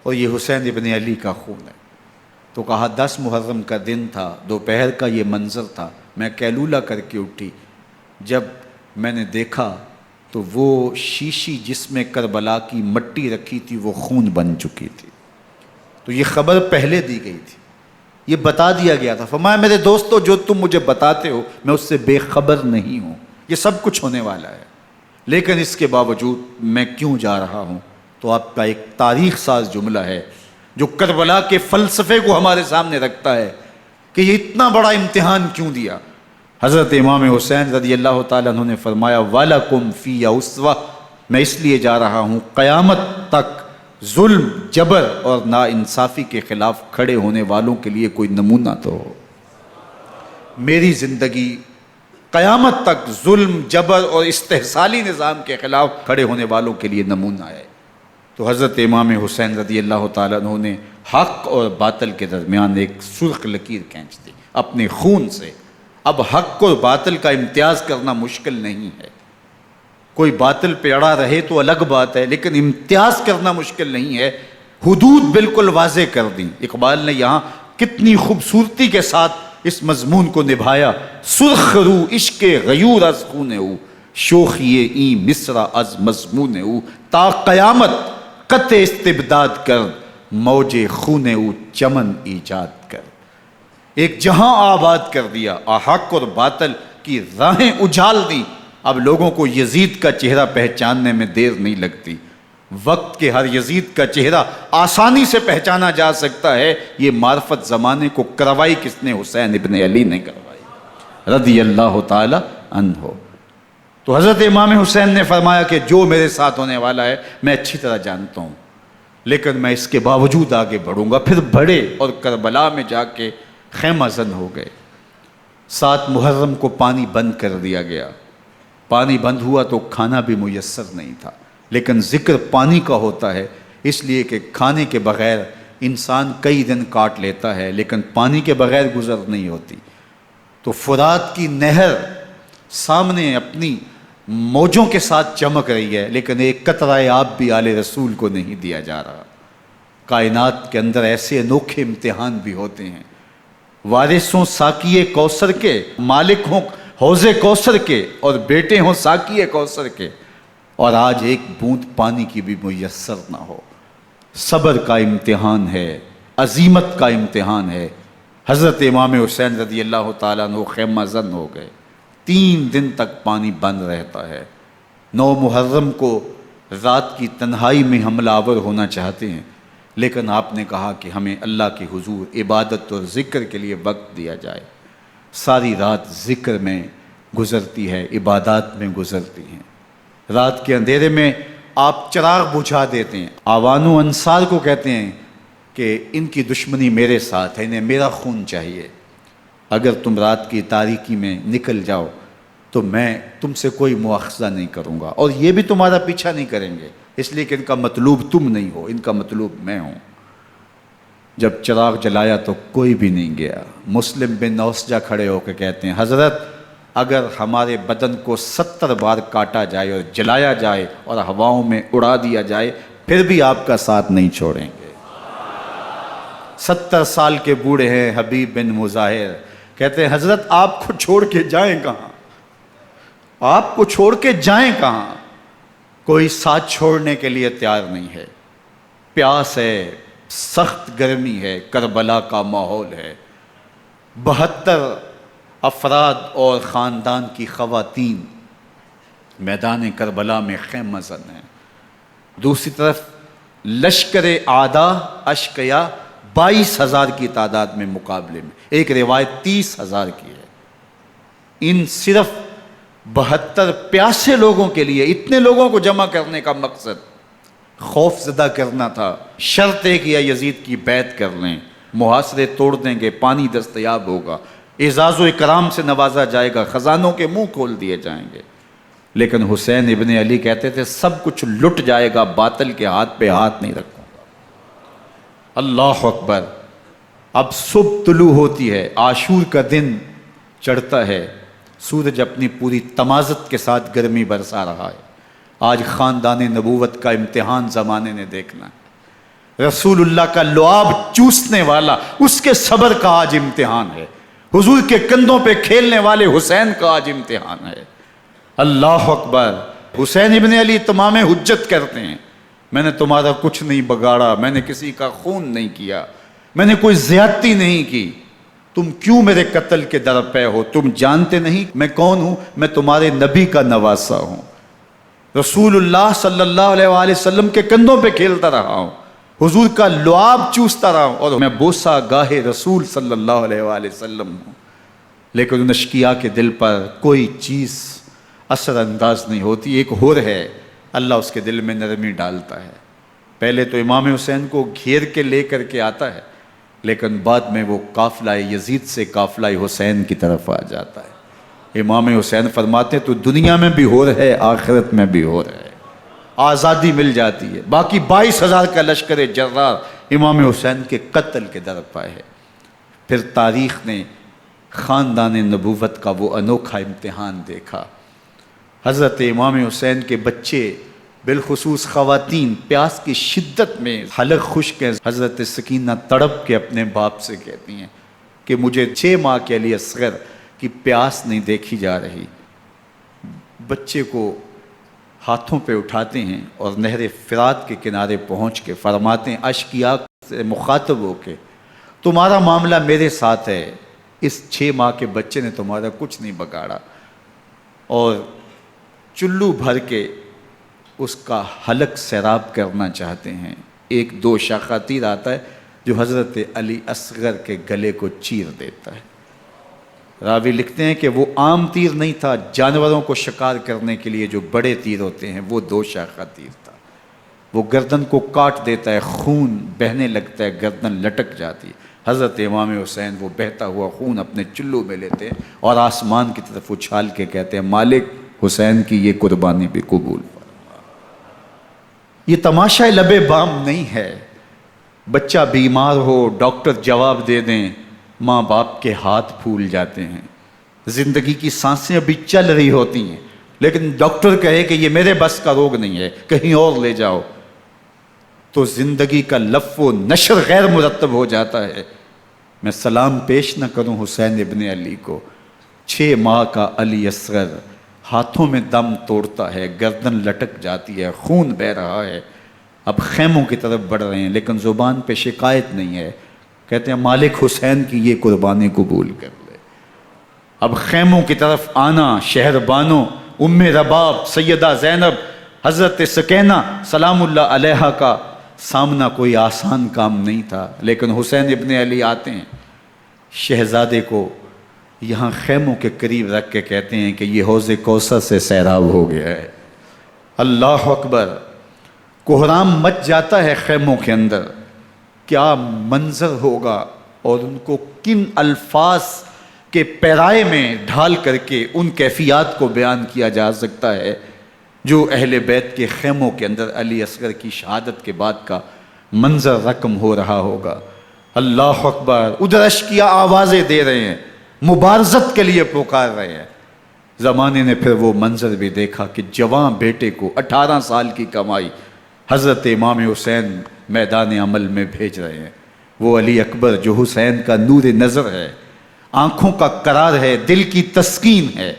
اور یہ حسین ابن علی کا خون ہے۔ تو کہا 10 محرم کا دن تھا، دوپہر کا یہ منظر تھا، میں قیلولہ کر کے اٹھی، جب میں نے دیکھا تو وہ شیشی جس میں کربلا کی مٹی رکھی تھی وہ خون بن چکی تھی۔ تو یہ خبر پہلے دی گئی تھی، یہ بتا دیا گیا تھا۔ فرمایا میرے دوستو، جو تم مجھے بتاتے ہو میں اس سے بے خبر نہیں ہوں، یہ سب کچھ ہونے والا ہے، لیکن اس کے باوجود میں کیوں جا رہا ہوں؟ تو آپ کا ایک تاریخ ساز جملہ ہے جو کربلا کے فلسفے کو ہمارے سامنے رکھتا ہے کہ یہ اتنا بڑا امتحان کیوں دیا۔ حضرت امام حسین رضی اللہ تعالیٰ عنہ نے فرمایا وَلَكُمْ فِيَّ أُسْوَةٌ، میں اس لیے جا رہا ہوں قیامت تک ظلم، جبر اور ناانصافی کے خلاف کھڑے ہونے والوں کے لیے کوئی نمونہ تو ہو۔ میری زندگی قیامت تک ظلم، جبر اور استحصالی نظام کے خلاف کھڑے ہونے والوں کے لیے نمونہ ہے۔ تو حضرت امام حسین رضی اللہ تعالیٰ عنہ نے حق اور باطل کے درمیان ایک سرخ لکیر کھینچ دی اپنے خون سے۔ اب حق اور باطل کا امتیاز کرنا مشکل نہیں ہے، کوئی باطل پہ اڑا رہے تو الگ بات ہے، لیکن امتیاز کرنا مشکل نہیں ہے۔ حدود بالکل واضح کر دیں۔ اقبال نے یہاں کتنی خوبصورتی کے ساتھ اس مضمون کو نبھایا۔ سرخ رو عشق غیور از خون او، شوخی این مصرع از مضمون او، تا قیامت قطع استبداد کر، موج خون او چمن ایجاد کر۔ ایک جہاں آباد کر دیا، حق اور باطل کی راہیں اجال دی۔ اب لوگوں کو یزید کا چہرہ پہچاننے میں دیر نہیں لگتی، وقت کے ہر یزید کا چہرہ آسانی سے پہچانا جا سکتا ہے۔ یہ معرفت زمانے کو کروائی کس نے؟ حسین ابن علی نے کروائی رضی اللہ تعالی عنہ۔ تو حضرت امام حسین نے فرمایا کہ جو میرے ساتھ ہونے والا ہے میں اچھی طرح جانتا ہوں، لیکن میں اس کے باوجود آگے بڑھوں گا۔ پھر بڑھے اور کربلا میں جا کے خیمہ زن ہو گئے۔ 7 محرم کو پانی بند کر دیا گیا۔ پانی بند ہوا تو کھانا بھی میسر نہیں تھا، لیکن ذکر پانی کا ہوتا ہے اس لیے کہ کھانے کے بغیر انسان کئی دن کاٹ لیتا ہے، لیکن پانی کے بغیر گزر نہیں ہوتی۔ تو فرات کی نہر سامنے اپنی موجوں کے ساتھ چمک رہی ہے، لیکن ایک قطرہ آب بھی آل رسول کو نہیں دیا جا رہا۔ کائنات کے اندر ایسے انوکھے امتحان بھی ہوتے ہیں۔ وارثوں ساقی کوثر کے، مالک ہوں حوض کوثر کے، اور بیٹے ہوں ساقی کوثر کے، اور آج ایک بوند پانی کی بھی میسر نہ ہو۔ صبر کا امتحان ہے، عزیمت کا امتحان ہے۔ حضرت امام حسین رضی اللہ تعالیٰ عنہ خیمہ زن ہو گئے۔ 3 دن تک پانی بند رہتا ہے۔ 9 محرم کو رات کی تنہائی میں حملہ آور ہونا چاہتے ہیں، لیکن آپ نے کہا کہ ہمیں اللہ کے حضور عبادت اور ذکر کے لیے وقت دیا جائے۔ ساری رات ذکر میں گزرتی ہے، عبادات میں گزرتی ہیں۔ رات کے اندھیرے میں آپ چراغ بجھا دیتے ہیں۔ آوان و انصار کو کہتے ہیں کہ ان کی دشمنی میرے ساتھ ہے، انہیں میرا خون چاہیے، اگر تم رات کی تاریکی میں نکل جاؤ تو میں تم سے کوئی مواخذہ نہیں کروں گا، اور یہ بھی تمہارا پیچھا نہیں کریں گے، اس لیے کہ ان کا مطلوب تم نہیں ہو، ان کا مطلوب میں ہوں۔ جب چراغ جلایا تو کوئی بھی نہیں گیا۔ مسلم بن نوسجہ کھڑے ہو کے کہتے ہیں حضرت اگر ہمارے بدن کو 70 بار کاٹا جائے اور جلایا جائے اور ہواؤں میں اڑا دیا جائے پھر بھی آپ کا ساتھ نہیں چھوڑیں گے۔ 70 سال کے بوڑھے ہیں حبیب بن مظاہر، کہتے ہیں حضرت آپ کو چھوڑ کے جائیں کہاں، آپ کو چھوڑ کے جائیں کہاں؟ کوئی ساتھ چھوڑنے کے لیے تیار نہیں ہے۔ پیاس ہے، سخت گرمی ہے، کربلا کا ماحول ہے، 72 افراد اور خاندان کی خواتین میدان کربلا میں خیمہ زن ہیں۔ دوسری طرف لشکر اعداء اشقیا 22,000 کی تعداد میں مقابلے میں، ایک روایت 30,000 کی ہے۔ ان صرف 72 پیاسے لوگوں کے لیے اتنے لوگوں کو جمع کرنے کا مقصد خوف زدہ کرنا تھا۔ شرط ہے کہ یزید کی بیعت کر لیں، محاصرے توڑ دیں گے، پانی دستیاب ہوگا، اعزاز و اکرام سے نوازا جائے گا، خزانوں کے منہ کھول دیے جائیں گے۔ لیکن حسین ابن علی کہتے تھے سب کچھ لٹ جائے گا، باطل کے ہاتھ پہ ہاتھ نہیں رکھوں گا۔ اللہ اکبر۔ اب صبح طلوع ہوتی ہے، عاشور کا دن چڑھتا ہے، سورج اپنی پوری تمازت کے ساتھ گرمی برسا رہا ہے۔ آج خاندان نبوت کا امتحان زمانے نے دیکھنا ہے۔ رسول اللہ کا لعاب چوسنے والا اس کے صبر کا آج امتحان ہے۔ حضور کے کندھوں پہ کھیلنے والے حسین کا آج امتحان ہے۔ اللہ اکبر۔ حسین ابن علی تمام حجت کرتے ہیں میں نے تمہارا کچھ نہیں بگاڑا، میں نے کسی کا خون نہیں کیا، میں نے کوئی زیادتی نہیں کی، تم کیوں میرے قتل کے در پے ہو؟ تم جانتے نہیں میں کون ہوں؟ میں تمہارے نبی کا نواسا ہوں، رسول اللہ صلی اللہ علیہ وآلہ وسلم کے کندھوں پہ کھیلتا رہا ہوں، حضور کا لعاب چوستا رہا ہوں، اور میں بوسہ گاہے رسول صلی اللہ علیہ وآلہ وسلم ہوں۔ لیکن ان اشقیاء کے دل پر کوئی چیز اثر انداز نہیں ہوتی۔ ایک ہور ہے، اللہ اس کے دل میں نرمی ڈالتا ہے۔ پہلے تو امام حسین کو گھیر کے لے کر کے آتا ہے، لیکن بعد میں وہ قافلہ یزید سے قافلہ حسین کی طرف آ جاتا ہے۔ امام حسین فرماتے تو دنیا میں بھی ہور ہے، آخرت میں بھی ہور ہے، آزادی مل جاتی ہے۔ باقی 22,000 کا لشکر جرار امام حسین کے قتل کے در پائے ہے۔ پھر تاریخ نے خاندان نبوت کا وہ انوکھا امتحان دیکھا۔ حضرت امام حسین کے بچے بالخصوص خواتین پیاس کی شدت میں حلق خشک ہیں۔ حضرت سکینہ تڑپ کے اپنے باپ سے کہتی ہیں کہ مجھے 6 ماہ کے لیے اصغر کی پیاس نہیں دیکھی جا رہی۔ بچے کو ہاتھوں پہ اٹھاتے ہیں اور نہر فرات کے کنارے پہنچ کے فرماتے ہیں اشقیاء سے مخاطب ہو کے تمہارا معاملہ میرے ساتھ ہے، اس 6 ماہ کے بچے نے تمہارا کچھ نہیں بگاڑا، اور چلو بھر کے اس کا حلق سیراب کرنا چاہتے ہیں۔ ایک 2 شاخہ تیر آتا ہے جو حضرت علی اصغر کے گلے کو چیر دیتا ہے۔ راوی لکھتے ہیں کہ وہ عام تیر نہیں تھا، جانوروں کو شکار کرنے کے لیے جو بڑے تیر ہوتے ہیں وہ 2 شاخہ تیر تھا۔ وہ گردن کو کاٹ دیتا ہے، خون بہنے لگتا ہے، گردن لٹک جاتی ہے۔ حضرت امام حسین وہ بہتا ہوا خون اپنے چلو میں لیتے ہیں اور آسمان کی طرف اچھال کے کہتے ہیں مالک حسین کی یہ قربانی بھی قبول فرما۔ یہ تماشا لبے بام نہیں ہے۔ بچہ بیمار ہو، ڈاکٹر جواب دے دیں، ماں باپ کے ہاتھ پھول جاتے ہیں۔ زندگی کی سانسیں ابھی چل رہی ہوتی ہیں، لیکن ڈاکٹر کہے کہ یہ میرے بس کا روگ نہیں ہے، کہیں اور لے جاؤ، تو زندگی کا لف و نشر غیر مرتب ہو جاتا ہے۔ میں سلام پیش نہ کروں حسین ابن علی کو، 6 ماہ کا علی اصغر ہاتھوں میں دم توڑتا ہے، گردن لٹک جاتی ہے، خون بہہ رہا ہے۔ اب خیموں کی طرف بڑھ رہے ہیں لیکن زبان پہ شکایت نہیں ہے، کہتے ہیں مالک حسین کی یہ قربانی قبول کر لے۔ اب خیموں کی طرف آنا، شہر بانوں ام رباب سیدہ زینب حضرت سکینہ سلام اللہ علیہا کا سامنا کوئی آسان کام نہیں تھا، لیکن حسین ابن علی آتے ہیں، شہزادے کو یہاں خیموں کے قریب رکھ کے کہتے ہیں کہ یہ حوض کوثر سے سیراب ہو گیا ہے۔ اللہ اکبر، کوہرام مچ جاتا ہے خیموں کے اندر، کیا منظر ہوگا اور ان کو کن الفاظ کے پیرائے میں ڈھال کر کے ان کیفیات کو بیان کیا جا سکتا ہے جو اہل بیت کے خیموں کے اندر علی اصغر کی شہادت کے بعد کا منظر رقم ہو رہا ہوگا۔ اللہ اکبر، ادھر اشکیا آوازیں دے رہے ہیں، مبارزت کے لیے پکار رہے ہیں۔ زمانے نے پھر وہ منظر بھی دیکھا کہ جوان بیٹے کو 18 سال کی کمائی حضرت امام حسین میدان عمل میں بھیج رہے ہیں۔ وہ علی اکبر جو حسین کا نور نظر ہے، آنکھوں کا قرار ہے، دل کی تسکین ہے۔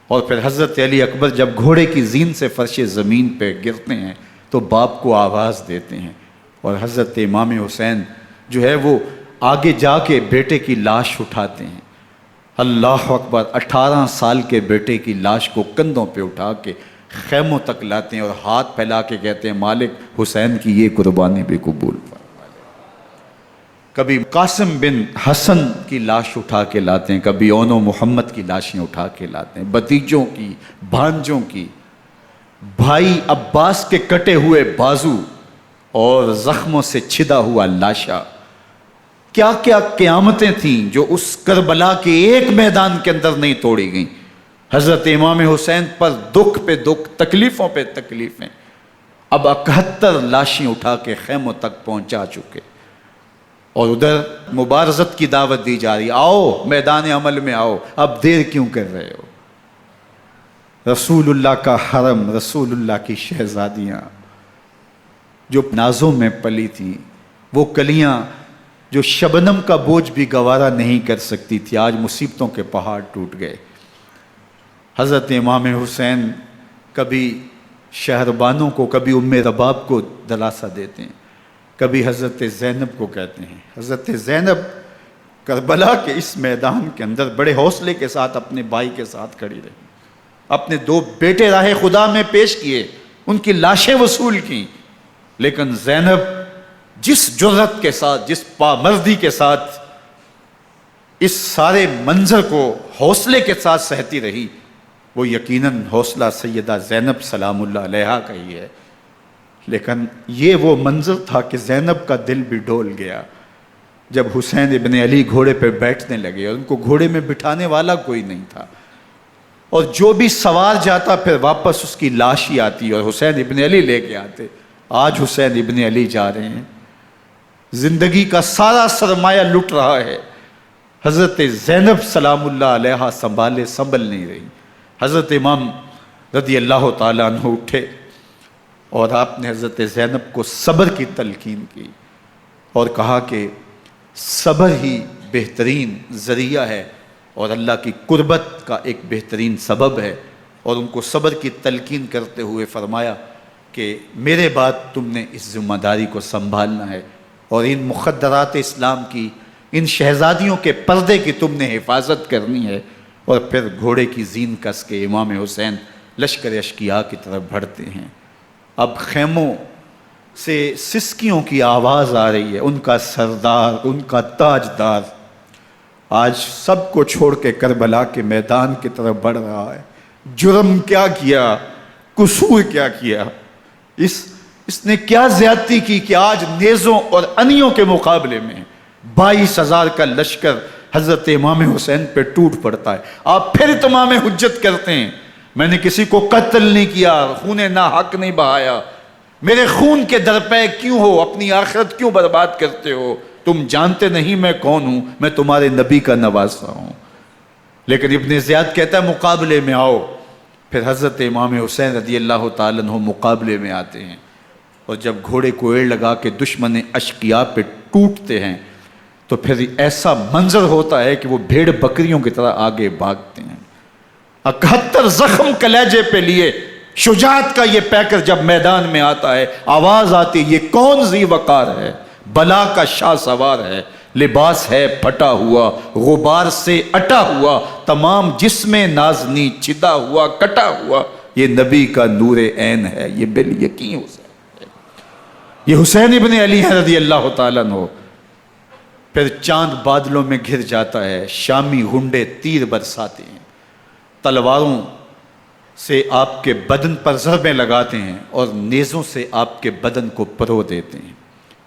اور پھر حضرت علی اکبر جب گھوڑے کی زین سے فرش زمین پہ گرتے ہیں تو باپ کو آواز دیتے ہیں، اور حضرت امام حسین جو ہے وہ آگے جا کے بیٹے کی لاش اٹھاتے ہیں۔ اللہ اکبر، 18 سال کے بیٹے کی لاش کو کندھوں پہ اٹھا کے خیموں تک لاتے ہیں اور ہاتھ پھیلا کے کہتے ہیں مالک حسین کی یہ قربانی بھی قبول فرما۔ کبھی قاسم بن حسن کی لاش اٹھا کے لاتے ہیں، کبھی اون و محمد کی لاشیں اٹھا کے لاتے ہیں، بتیجوں کی، بھانجوں کی، بھائی عباس کے کٹے ہوئے بازو اور زخموں سے چھدا ہوا لاشا۔ کیا کیا قیامتیں تھیں جو اس کربلا کے ایک میدان کے اندر نہیں توڑی گئیں۔ حضرت امام حسین پر دکھ پہ دکھ، تکلیفوں پہ تکلیفیں، اب 71 لاشیں اٹھا کے خیموں تک پہنچا چکے، اور ادھر مبارزت کی دعوت دی جا رہی، آؤ میدان عمل میں آؤ، اب دیر کیوں کر رہے ہو۔ رسول اللہ کا حرم، رسول اللہ کی شہزادیاں جو نازوں میں پلی تھیں، وہ کلیاں جو شبنم کا بوجھ بھی گوارا نہیں کر سکتی تھی، آج مصیبتوں کے پہاڑ ٹوٹ گئے۔ حضرت امام حسین کبھی شہربانوں کو، کبھی ام رباب کو دلاسا دیتے ہیں، کبھی حضرت زینب کو کہتے ہیں۔ حضرت زینب کربلا کے اس میدان کے اندر بڑے حوصلے کے ساتھ اپنے بھائی کے ساتھ کھڑی رہی، اپنے 2 بیٹے راہ خدا میں پیش کیے، ان کی لاشیں وصول کیں، لیکن زینب جس جرأت کے ساتھ، جس پامردی کے ساتھ اس سارے منظر کو حوصلے کے ساتھ سہتی رہی، وہ یقیناً حوصلہ سیدہ زینب سلام اللہ علیہا کا ہی ہے۔ لیکن یہ وہ منظر تھا کہ زینب کا دل بھی ڈول گیا جب حسین ابن علی گھوڑے پہ بیٹھنے لگے، اور ان کو گھوڑے میں بٹھانے والا کوئی نہیں تھا، اور جو بھی سوار جاتا پھر واپس اس کی لاش ہی آتی اور حسین ابن علی لے کے آتے۔ آج حسین ابن علی جا رہے ہیں، زندگی کا سارا سرمایہ لٹ رہا ہے، حضرت زینب سلام اللہ علیہا سنبھل نہیں رہی۔ حضرت امام رضی اللہ تعالیٰ عنہ اٹھے اور آپ نے حضرت زینب کو صبر کی تلقین کی اور کہا کہ صبر ہی بہترین ذریعہ ہے اور اللہ کی قربت کا ایک بہترین سبب ہے، اور ان کو صبر کی تلقین کرتے ہوئے فرمایا کہ میرے بعد تم نے اس ذمہ داری کو سنبھالنا ہے، اور ان مخدرات اسلام کی، ان شہزادیوں کے پردے کی تم نے حفاظت کرنی ہے۔ اور پھر گھوڑے کی زین کس کے امام حسین لشکر اشکیا کی طرف بڑھتے ہیں۔ اب خیموں سے سسکیوں کی آواز آ رہی ہے، ان کا سردار، ان کا تاجدار آج سب کو چھوڑ کے کربلا کے میدان کی طرف بڑھ رہا ہے۔ جرم کیا کیا، قصور کیا کیا، اس نے کیا زیادتی کی کہ آج نیزوں اور انیوں کے مقابلے میں 22,000 کا لشکر حضرت امام حسین پہ ٹوٹ پڑتا ہے۔ آپ پھر تمام حجت کرتے ہیں میں نے کسی کو قتل نہیں کیا، خون ناحق نہیں بہایا، میرے خون کے درپے کیوں ہو، اپنی آخرت کیوں برباد کرتے ہو، تم جانتے نہیں میں کون ہوں، میں تمہارے نبی کا نواسا ہوں۔ لیکن ابن زیاد کہتا ہے مقابلے میں آؤ۔ پھر حضرت امام حسین رضی اللہ تعالیٰ عنہ مقابلے میں آتے ہیں، اور جب گھوڑے کو ایڑ لگا کے دشمن اشقیاء پہ ٹوٹتے ہیں تو پھر ایسا منظر ہوتا ہے کہ وہ بھیڑ بکریوں کی طرح آگے بھاگتے ہیں۔ 71 زخم کلیجے پہ لیے شجاعت کا یہ پیکر جب میدان میں آتا ہے، آواز آتی ہے یہ کون ذی وقار ہے، بلا کا شاہ سوار ہے، لباس ہے پھٹا ہوا غبار سے اٹا ہوا، تمام جسم نازنی چدا ہوا کٹا ہوا، یہ نبی کا نور عین ہے، یہ بالیقین حسین ہے، یہ حسین ابن علی ہے رضی اللہ تعالیٰ عنہ۔ پھر چاند بادلوں میں گھر جاتا ہے، شامی غنڈے تیر برساتے ہیں، تلواروں سے آپ کے بدن پر ضربیں لگاتے ہیں اور نیزوں سے آپ کے بدن کو پرو دیتے ہیں۔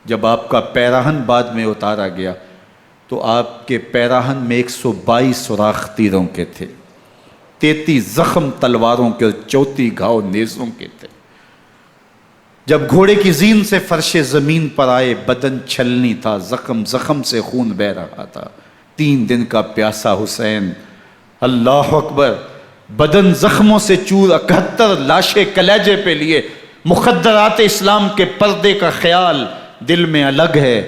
جب آپ کا پیراہن بعد میں اتارا گیا تو آپ کے پیراہن میں 122 سوراخ تیروں کے تھے، 33 زخم تلواروں کے اور 34 گھاؤ نیزوں کے تھے۔ جب گھوڑے کی زین سے فرش زمین پر آئے، بدن چھلنی تھا، زخم زخم سے خون بہہ رہا تھا، 3 دن کا پیاسا حسین، اللہ اکبر، بدن زخموں سے چور، 71 لاشیں کلیجے پہ لیے، مخدرات اسلام کے پردے کا خیال دل میں الگ ہے،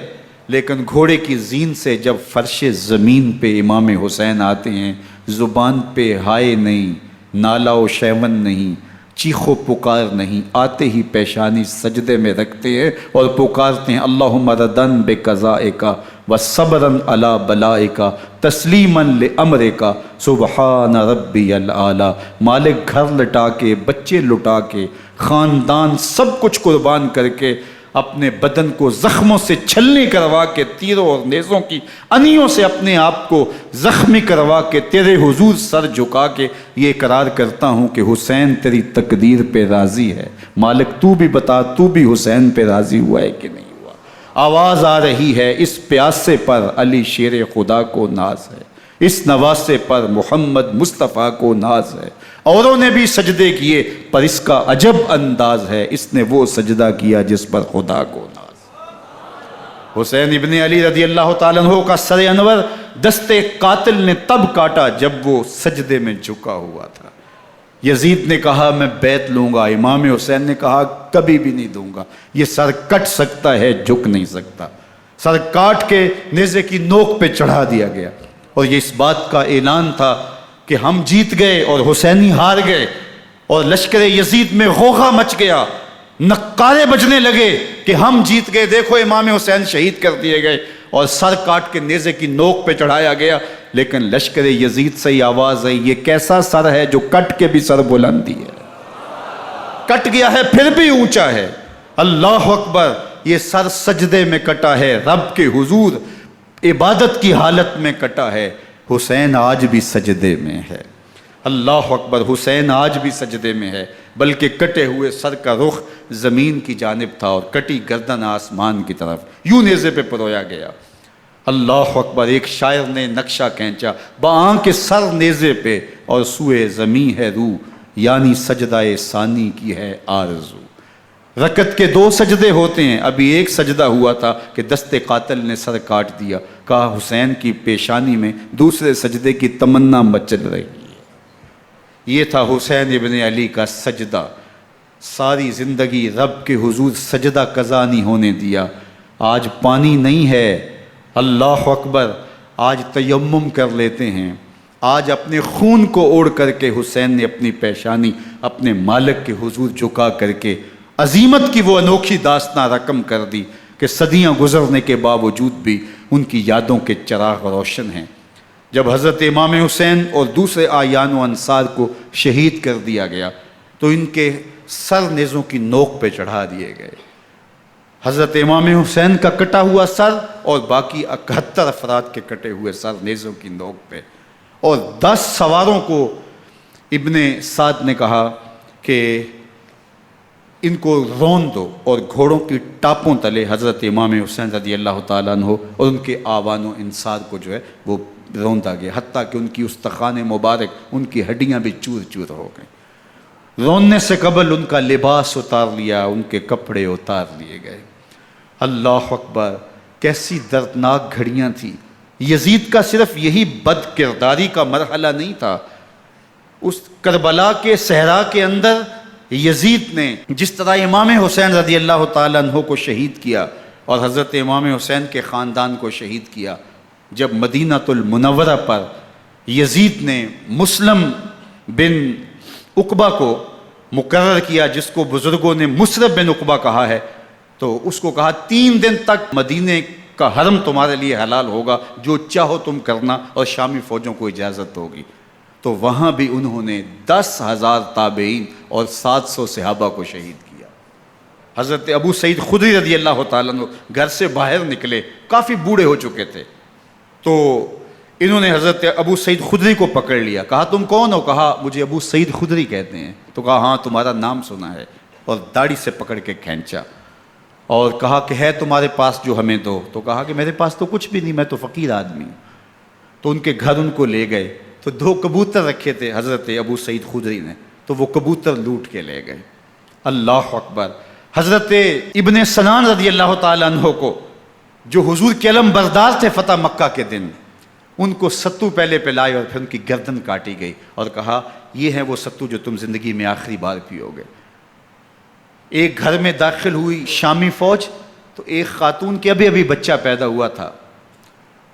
لیکن گھوڑے کی زین سے جب فرش زمین پہ امام حسین آتے ہیں، زبان پہ ہائے نہیں، نالا و شیون نہیں، چیخ و پکار نہیں، آتے ہی پیشانی سجدے میں رکھتے ہیں اور پکارتے ہیں اللہم ردن بقضائک وصبرن علی بلائک تسلیما لامرک سبحان ربی العالی۔ مالک گھر لٹا کے، بچے لٹا کے، خاندان سب کچھ قربان کر کے، اپنے بدن کو زخموں سے چھلنی کروا کے، تیروں اور نیزوں کی انیوں سے اپنے آپ کو زخمی کروا کے، تیرے حضور سر جھکا کے یہ اقرار کرتا ہوں کہ حسین تیری تقدیر پہ راضی ہے، مالک تو بھی بتا، تو بھی حسین پہ راضی ہوا ہے کہ نہیں ہوا۔ آواز آ رہی ہے، اس پیاسے پر علی شیر خدا کو ناز ہے، اس نواسے پر محمد مصطفیٰ کو ناز ہے۔ اوروں نے بھی سجدے کیے پر اس کا عجب انداز ہے، اس نے وہ سجدہ کیا جس پر خدا کو ناز۔ حسین ابن علی رضی اللہ تعالیٰ عنہ کا سر انور دستے قاتل نے تب کاٹا جب وہ سجدے میں جھکا ہوا تھا۔ یزید نے کہا میں بیعت لوں گا، امام حسین نے کہا کبھی بھی نہیں دوں گا، یہ سر کٹ سکتا ہے جھک نہیں سکتا۔ سر کاٹ کے نیزے کی نوک پہ چڑھا دیا گیا اور یہ اس بات کا اعلان تھا کہ ہم جیت گئے اور حسینی ہار گئے، اور لشکر یزید میں غوغا مچ گیا، نقارے بجنے لگے کہ ہم جیت گئے، دیکھو امام حسین شہید کر دیے گئے، اور سر کاٹ کے نیزے کی نوک پہ چڑھایا گیا۔ لیکن لشکر یزید سے ہی آواز آئی یہ کیسا سر ہے جو کٹ کے بھی سر بلندی ہے، کٹ گیا ہے پھر بھی اونچا ہے، اللہ اکبر، یہ سر سجدے میں کٹا ہے، رب کے حضور عبادت کی حالت میں کٹا ہے۔ حسین آج بھی سجدے میں ہے، اللہ اکبر، حسین آج بھی سجدے میں ہے، بلکہ کٹے ہوئے سر کا رخ زمین کی جانب تھا اور کٹی گردن آسمان کی طرف، یوں نیزے پہ پرویا گیا۔ اللہ اکبر، ایک شاعر نے نقشہ کھینچا، بآنکھ سر نیزے پہ اور سوئے زمیں ہے روح، یعنی سجدہ ثانی کی ہے آرزو۔ رکعت کے 2 سجدے ہوتے ہیں، ابھی ایک سجدہ ہوا تھا کہ دست قاتل نے سر کاٹ دیا، کہا حسین کی پیشانی میں دوسرے سجدے کی تمنا مچل رہی ہے۔ یہ تھا حسین ابن علی کا سجدہ، ساری زندگی رب کے حضور سجدہ قضا نہیں ہونے دیا۔ آج پانی نہیں ہے، اللہ اکبر، آج تیمم کر لیتے ہیں، آج اپنے خون کو اوڑھ کر کے حسین نے اپنی پیشانی اپنے مالک کے حضور جھکا کر کے عظیمت کی وہ انوکھی داستان رقم کر دی کہ صدیاں گزرنے کے باوجود بھی ان کی یادوں کے چراغ روشن ہیں۔ جب حضرت امام حسین اور دوسرے آیان و انصار کو شہید کر دیا گیا تو ان کے سر نیزوں کی نوک پہ چڑھا دیے گئے، حضرت امام حسین کا کٹا ہوا سر اور باقی 71 افراد کے کٹے ہوئے سر نیزوں کی نوک پہ، اور 10 سواروں کو ابن سعد نے کہا کہ ان کو رون دو، اور گھوڑوں کی ٹاپوں تلے حضرت امام حسین رضی اللہ تعالیٰ عنہ اور ان کے آوان و انصار کو جو ہے وہ روندا گیا، حتیٰ کہ ان کی استخوان مبارک، ان کی ہڈیاں بھی چور چور ہو گئیں۔ روننے سے قبل ان کا لباس اتار لیا، ان کے کپڑے اتار لیے گئے۔ اللہ اکبر، کیسی دردناک گھڑیاں تھیں۔ یزید کا صرف یہی بد کرداری کا مرحلہ نہیں تھا، اس کربلا کے صحرا کے اندر یزید نے جس طرح امام حسین رضی اللہ تعالیٰ عنہ کو شہید کیا اور حضرت امام حسین کے خاندان کو شہید کیا، جب مدینہ المنورہ پر یزید نے مسلم بن عقبہ کو مقرر کیا، جس کو بزرگوں نے مصرب بن عقبہ کہا ہے، تو اس کو کہا 3 دن تک مدینے کا حرم تمہارے لیے حلال ہوگا، جو چاہو تم کرنا، اور شامی فوجوں کو اجازت ہوگی۔ تو وہاں بھی انہوں نے 10,000 تابعین اور 700 صحابہ کو شہید کیا۔ حضرت ابو سعید خدری رضی اللہ تعالیٰ عنہ گھر سے باہر نکلے، کافی بوڑھے ہو چکے تھے، تو انہوں نے حضرت ابو سعید خدری کو پکڑ لیا، کہا تم کون ہو؟ کہا مجھے ابو سعید خدری کہتے ہیں۔ تو کہا ہاں تمہارا نام سنا ہے، اور داڑھی سے پکڑ کے کھینچا اور کہا کہ ہے تمہارے پاس جو ہمیں دو؟ تو کہا کہ میرے پاس تو کچھ بھی نہیں، میں تو فقیر آدمی ہوں۔ تو ان کے گھر ان کو لے گئے، تو 2 کبوتر رکھے تھے حضرت ابو سعید خدری نے، تو وہ کبوتر لوٹ کے لے گئے۔ اللہ اکبر۔ حضرت ابن سنان رضی اللہ تعالیٰ عنہ کو، جو حضور کے علم بردار تھے فتح مکہ کے دن، ان کو ستو پہلے پلائے اور پھر ان کی گردن کاٹی گئی، اور کہا یہ ہے وہ ستو جو تم زندگی میں آخری بار پیو گے۔ ایک گھر میں داخل ہوئی شامی فوج، تو ایک خاتون کے ابھی بچہ پیدا ہوا تھا،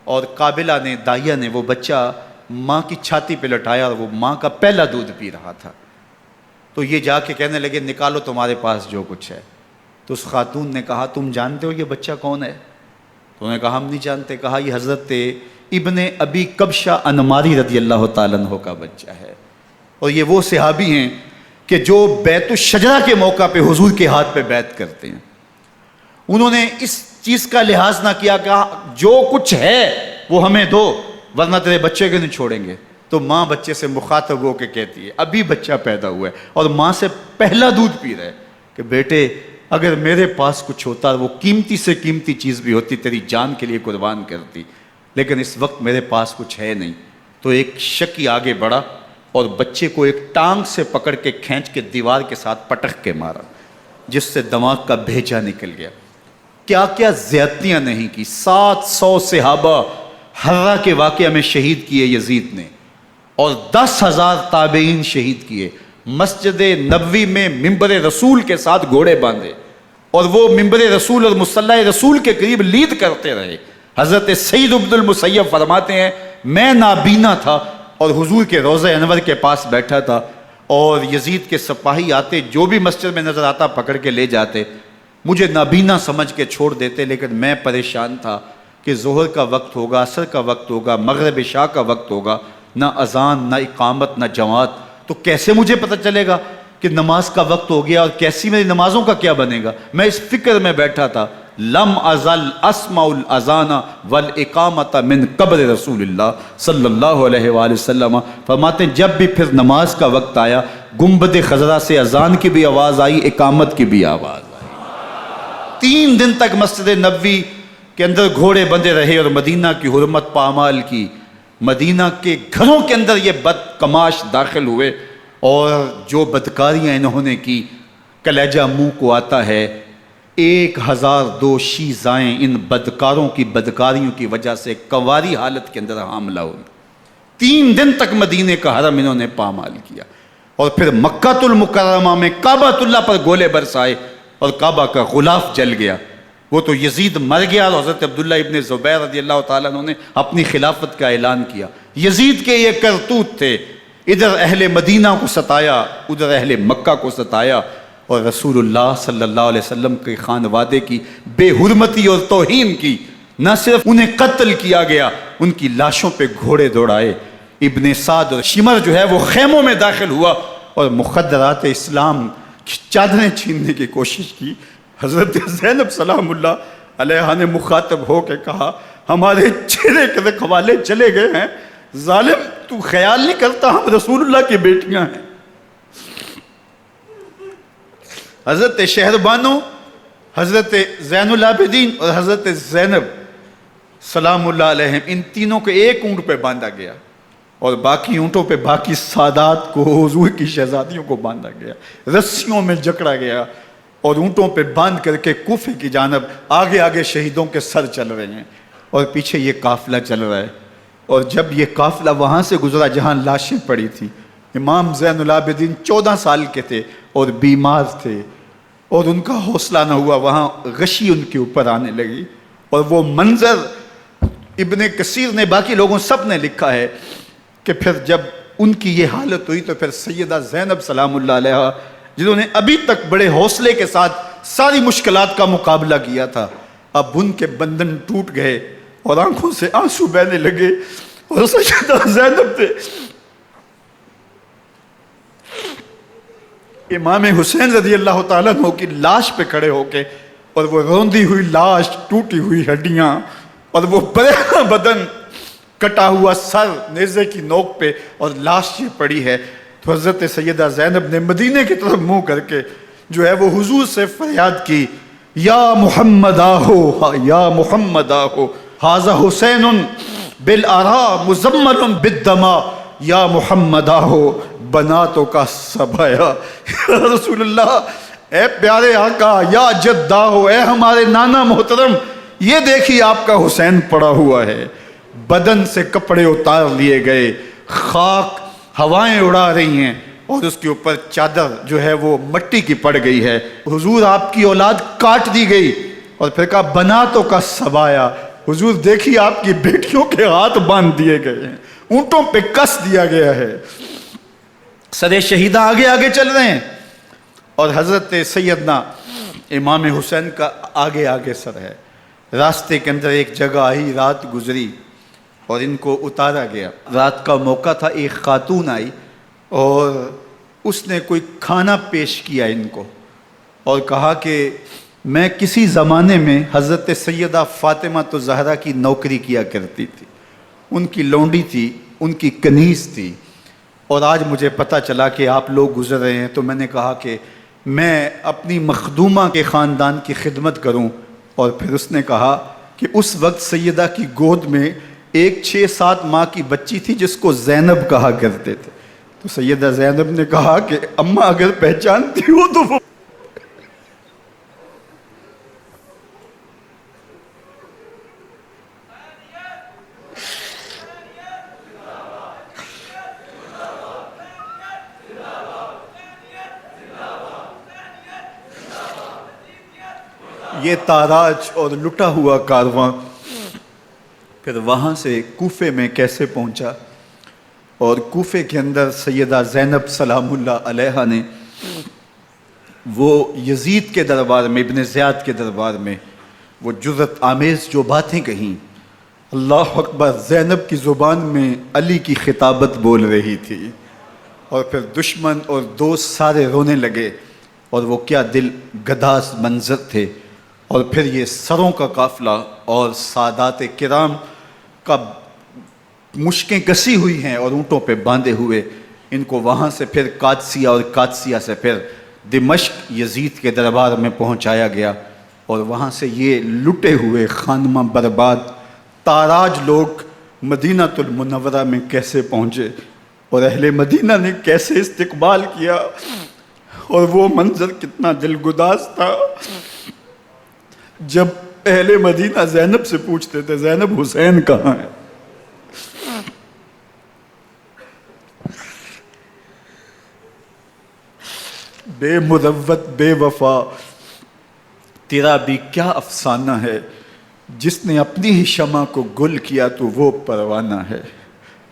اور قابلہ نے، دائیا نے وہ بچہ ماں کی چھاتی پہ لٹایا، اور وہ ماں کا پہلا دودھ پی رہا تھا۔ تو یہ جا کے کہنے لگے نکالو تمہارے پاس جو کچھ ہے۔ تو اس خاتون نے کہا تم جانتے ہو یہ بچہ کون ہے؟ تو انہوں نے کہا ہم نہیں جانتے۔ کہا یہ حضرت ابن ابی کبشہ انماری رضی اللہ تعالیٰ عنہ کا بچہ ہے، اور یہ وہ صحابی ہیں کہ جو بیت الشجرہ کے موقع پہ حضور کے ہاتھ پہ بیعت کرتے ہیں۔ انہوں نے اس چیز کا لحاظ نہ کیا کہ جو کچھ ہے وہ ہمیں دو، ورنہ تیرے بچے کو نہیں چھوڑیں گے۔ تو ماں بچے سے مخاطب ہو کے کہتی ہے، ابھی بچہ پیدا ہوا ہے اور ماں سے پہلا دودھ پی رہا ہے، کہ بیٹے اگر میرے پاس کچھ ہوتا، وہ قیمتی سے قیمتی چیز بھی ہوتی، تیری جان کے لیے قربان کرتی، لیکن اس وقت میرے پاس کچھ ہے نہیں۔ تو ایک شکی آگے بڑھا اور بچے کو ایک ٹانگ سے پکڑ کے کھینچ کے دیوار کے ساتھ پٹک کے مارا، جس سے دماغ کا بھیجا نکل گیا۔ کیا کیا زیادتیاں نہیں کی۔ 700 صحابہ حرہ کے واقعہ میں شہید کیے یزید نے، اور 10,000 تابعین شہید کیے۔ مسجد نبوی میں ممبر رسول کے ساتھ گھوڑے باندھے، اور وہ ممبر رسول اور مصلی رسول کے قریب لید کرتے رہے۔ حضرت سید عبد المسیب فرماتے ہیں میں نابینا تھا اور حضور کے روضہ انور کے پاس بیٹھا تھا، اور یزید کے سپاہی آتے، جو بھی مسجد میں نظر آتا پکڑ کے لے جاتے، مجھے نابینا سمجھ کے چھوڑ دیتے، لیکن میں پریشان تھا کہ ظہر کا وقت ہوگا، عصر کا وقت ہوگا، مغرب عشاء کا وقت ہوگا، نہ اذان نہ اقامت نہ جماعت، تو کیسے مجھے پتہ چلے گا کہ نماز کا وقت ہو گیا، اور کیسی میری نمازوں کا کیا بنے گا؟ میں اس فکر میں بیٹھا تھا۔ لم ازل اسمع الاذان والاقامت من قبر رسول اللہ صلی اللہ علیہ وآلہ وسلم۔ فرماتے ہیں جب بھی پھر نماز کا وقت آیا، گنبد خضرا سے اذان کی بھی آواز آئی، اقامت کی بھی آواز آئی۔ 3 دن تک مسجد نبوی کے اندر گھوڑے بندے رہے، اور مدینہ کی حرمت پامال کی۔ مدینہ کے گھروں کے اندر یہ بدکماش داخل ہوئے، اور جو بدکاریاں انہوں نے کی، کلیجہ منہ کو آتا ہے۔ 1002 شیزائیں ان بدکاروں کی بدکاریوں کی وجہ سے کنواری حالت کے اندر حاملہ ہوئی۔ 3 دن تک مدینے کا حرم انہوں نے پامال کیا، اور پھر مکہ المکرمہ میں کعبۃ اللہ پر گولے برسائے، اور کعبہ کا غلاف جل گیا۔ وہ تو یزید مر گیا، اور حضرت عبداللہ ابن زبیر رضی اللہ تعالیٰ عنہ نے اپنی خلافت کا اعلان کیا۔ یزید کے یہ کرتوت تھے، ادھر اہل مدینہ کو ستایا، ادھر اہل مکہ کو ستایا، اور رسول اللہ صلی اللہ علیہ وسلم کے خانوادے کی بے حرمتی اور توہین کی۔ نہ صرف انہیں قتل کیا گیا، ان کی لاشوں پہ گھوڑے دوڑائے۔ ابن سعد اور شمر جو ہے وہ خیموں میں داخل ہوا، اور مخدرات اسلام کی چادریں چھیننے کی کوشش کی۔ حضرت زینب سلام اللہ علیہ نے مخاطب ہو کے کہا ہمارے چہرے کے رکھوالے چلے گئے ہیں، ظالم تو خیال نہیں کرتا ہم رسول اللہ کی بیٹیاں ہیں۔ حضرت شہربانو، حضرت زین العابدین اور حضرت زینب سلام اللہ علیہم، ان تینوں کو ایک اونٹ پہ باندھا گیا، اور باقی اونٹوں پہ باقی سادات کو، حضور کی شہزادیوں کو باندھا گیا، رسیوں میں جکڑا گیا، اور اونٹوں پہ باندھ کر کے کوفے کی جانب آگے آگے شہیدوں کے سر چل رہے ہیں، اور پیچھے یہ قافلہ چل رہا ہے۔ اور جب یہ قافلہ وہاں سے گزرا جہاں لاشیں پڑی تھی، امام زین العابدین 14 سال کے تھے اور بیمار تھے، اور ان کا حوصلہ نہ ہوا، وہاں غشی ان کے اوپر آنے لگی، اور وہ منظر ابن کثیر نے، باقی لوگوں سب نے لکھا ہے کہ پھر جب ان کی یہ حالت ہوئی تو پھر سیدہ زینب سلام اللہ علیہ، جنہوں نے ابھی تک بڑے حوصلے کے ساتھ ساری مشکلات کا مقابلہ کیا تھا، اب ان کے بندھن ٹوٹ گئے اور آنکھوں سے آنسو بہنے لگے، اور سیدہ زینب نے امام حسین رضی اللہ تعالیٰ عنہ کی لاش پہ کھڑے ہو کے، اور وہ روندی ہوئی لاش، ٹوٹی ہوئی ہڈیاں، اور وہ برینا بدن، کٹا ہوا سر نیزے کی نوک پہ، اور لاش یہ پڑی ہے، تو حضرت سیدہ زینب نے مدینے کی طرف منہ کر کے جو ہے وہ حضور سے فریاد کی، یا محمد آہو، یا محمد آہو، ھذا حسین بالآراء مزمل بالدماء، یا محمد آہو بناتوں کا سبایا۔ یا رسول اللہ، اے پیارے آقا، یا جد آہو، اے ہمارے نانا محترم، یہ دیکھیے آپ کا حسین پڑا ہوا ہے، بدن سے کپڑے اتار لیے گئے، خاک ہوائیں اڑا رہی ہیں، اور اس کے اوپر چادر جو ہے وہ مٹی کی پڑ گئی ہے۔ حضور آپ کی اولاد کاٹ دی گئی، اور پھر کہا بناتوں کا سبایا، حضور دیکھیے آپ کی بیٹیوں کے ہاتھ باندھ دیے گئے ہیں، اونٹوں پہ کس دیا گیا ہے، سر شہیدہ آگے آگے چل رہے ہیں، اور حضرت سیدنا امام حسین کا آگے آگے سر ہے۔ راستے کے اندر ایک جگہ آئی، رات گزری اور ان کو اتارا گیا۔ رات کا موقع تھا، ایک خاتون آئی اور اس نے کوئی کھانا پیش کیا ان کو، اور کہا کہ میں کسی زمانے میں حضرت سیدہ فاطمہ الزہرا کی نوکری کیا کرتی تھی، ان کی لونڈی تھی، ان کی کنیز تھی، اور آج مجھے پتہ چلا کہ آپ لوگ گزر رہے ہیں، تو میں نے کہا کہ میں اپنی مخدومہ کے خاندان کی خدمت کروں۔ اور پھر اس نے کہا کہ اس وقت سیدہ کی گود میں ایک 6-7 ماہ کی بچی تھی جس کو زینب کہا کرتے تھے، تو سیدہ زینب نے کہا کہ اماں اگر پہچانتی ہو تو وہ یہ تاراج اور لٹا ہوا کارواں پھر وہاں سے کوفے میں کیسے پہنچا، اور کوفے کے اندر سیدہ زینب سلام اللہ علیہا نے وہ یزید کے دربار میں، ابن زیاد کے دربار میں وہ جرأت آمیز جو باتیں کہیں، اللہ اکبر، زینب کی زبان میں علی کی خطابت بول رہی تھی، اور پھر دشمن اور دوست سارے رونے لگے، اور وہ کیا دل گداز منظر تھے۔ اور پھر یہ سروں کا قافلہ اور سادات کرام کا مشکیں کسی ہوئی ہیں اور اونٹوں پہ باندھے ہوئے، ان کو وہاں سے پھر قادسیہ، اور قادسیہ سے پھر دمشق یزید کے دربار میں پہنچایا گیا، اور وہاں سے یہ لٹے ہوئے خانمہ برباد تاراج لوگ مدینہ المنورہ میں کیسے پہنچے، اور اہل مدینہ نے کیسے استقبال کیا، اور وہ منظر کتنا دلگداز تھا جب اہل مدینہ زینب سے پوچھتے تھے زینب حسین کہاں ہے؟ بے مروت بے وفا تیرا بھی کیا افسانہ ہے، جس نے اپنی ہی شمع کو گل کیا تو وہ پروانہ ہے۔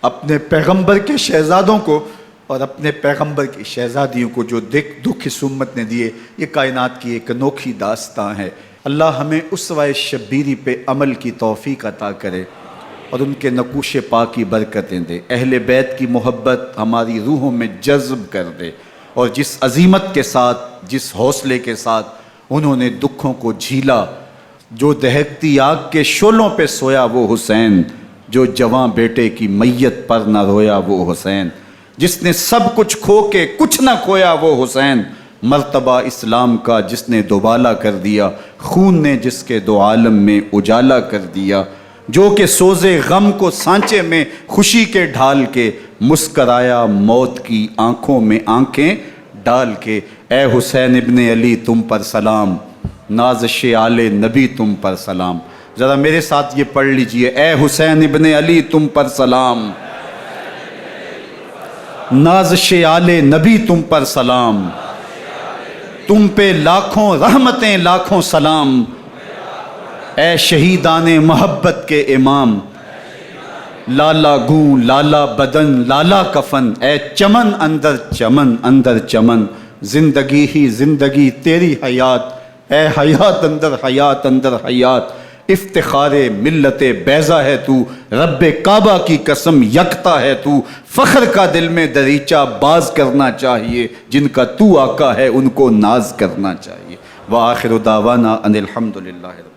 اپنے پیغمبر کے شہزادوں کو اور اپنے پیغمبر کی شہزادیوں کو جو دکھ اس امت نے دیے، یہ کائنات کی ایک انوکھی داستان ہے۔ اللہ ہمیں اسوہ شبیری پہ عمل کی توفیق عطا کرے اور ان کے نقوش پاک کی برکتیں دے، اہل بیت کی محبت ہماری روحوں میں جذب کر دے، اور جس عظیمت کے ساتھ، جس حوصلے کے ساتھ انہوں نے دکھوں کو جھیلا، جو دہکتی آگ کے شعلوں پہ سویا وہ حسین، جو جواں بیٹے کی میت پر نہ رویا وہ حسین، جس نے سب کچھ کھو کے کچھ نہ کھویا وہ حسین، مرتبہ اسلام کا جس نے دوبالا کر دیا، خون نے جس کے دو عالم میں اجالا کر دیا، جو کہ سوزے غم کو سانچے میں خوشی کے ڈھال کے مسکرایا موت کی آنکھوں میں آنکھیں ڈال کے۔ اے حسین ابن علی تم پر سلام، نازش آل نبی تم پر سلام۔ ذرا میرے ساتھ یہ پڑھ لیجئے، اے حسین ابن علی تم پر سلام، نازش آل نبی تم پر سلام، تم پہ لاکھوں رحمتیں لاکھوں سلام، اے شہیدان محبت کے امام، لالا گوں لالا بدن لالا کفن، اے چمن اندر چمن اندر چمن، زندگی ہی زندگی تیری حیات اے حیات اندر حیات اندر حیات، افتخار ملت بیضا ہے تو، رب کعبہ کی قسم یکتا ہے تو، فخر کا دل میں دریچہ باز کرنا چاہیے، جن کا تو آقا ہے ان کو ناز کرنا چاہیے۔ وآخر دعوانا ان الحمدللہ۔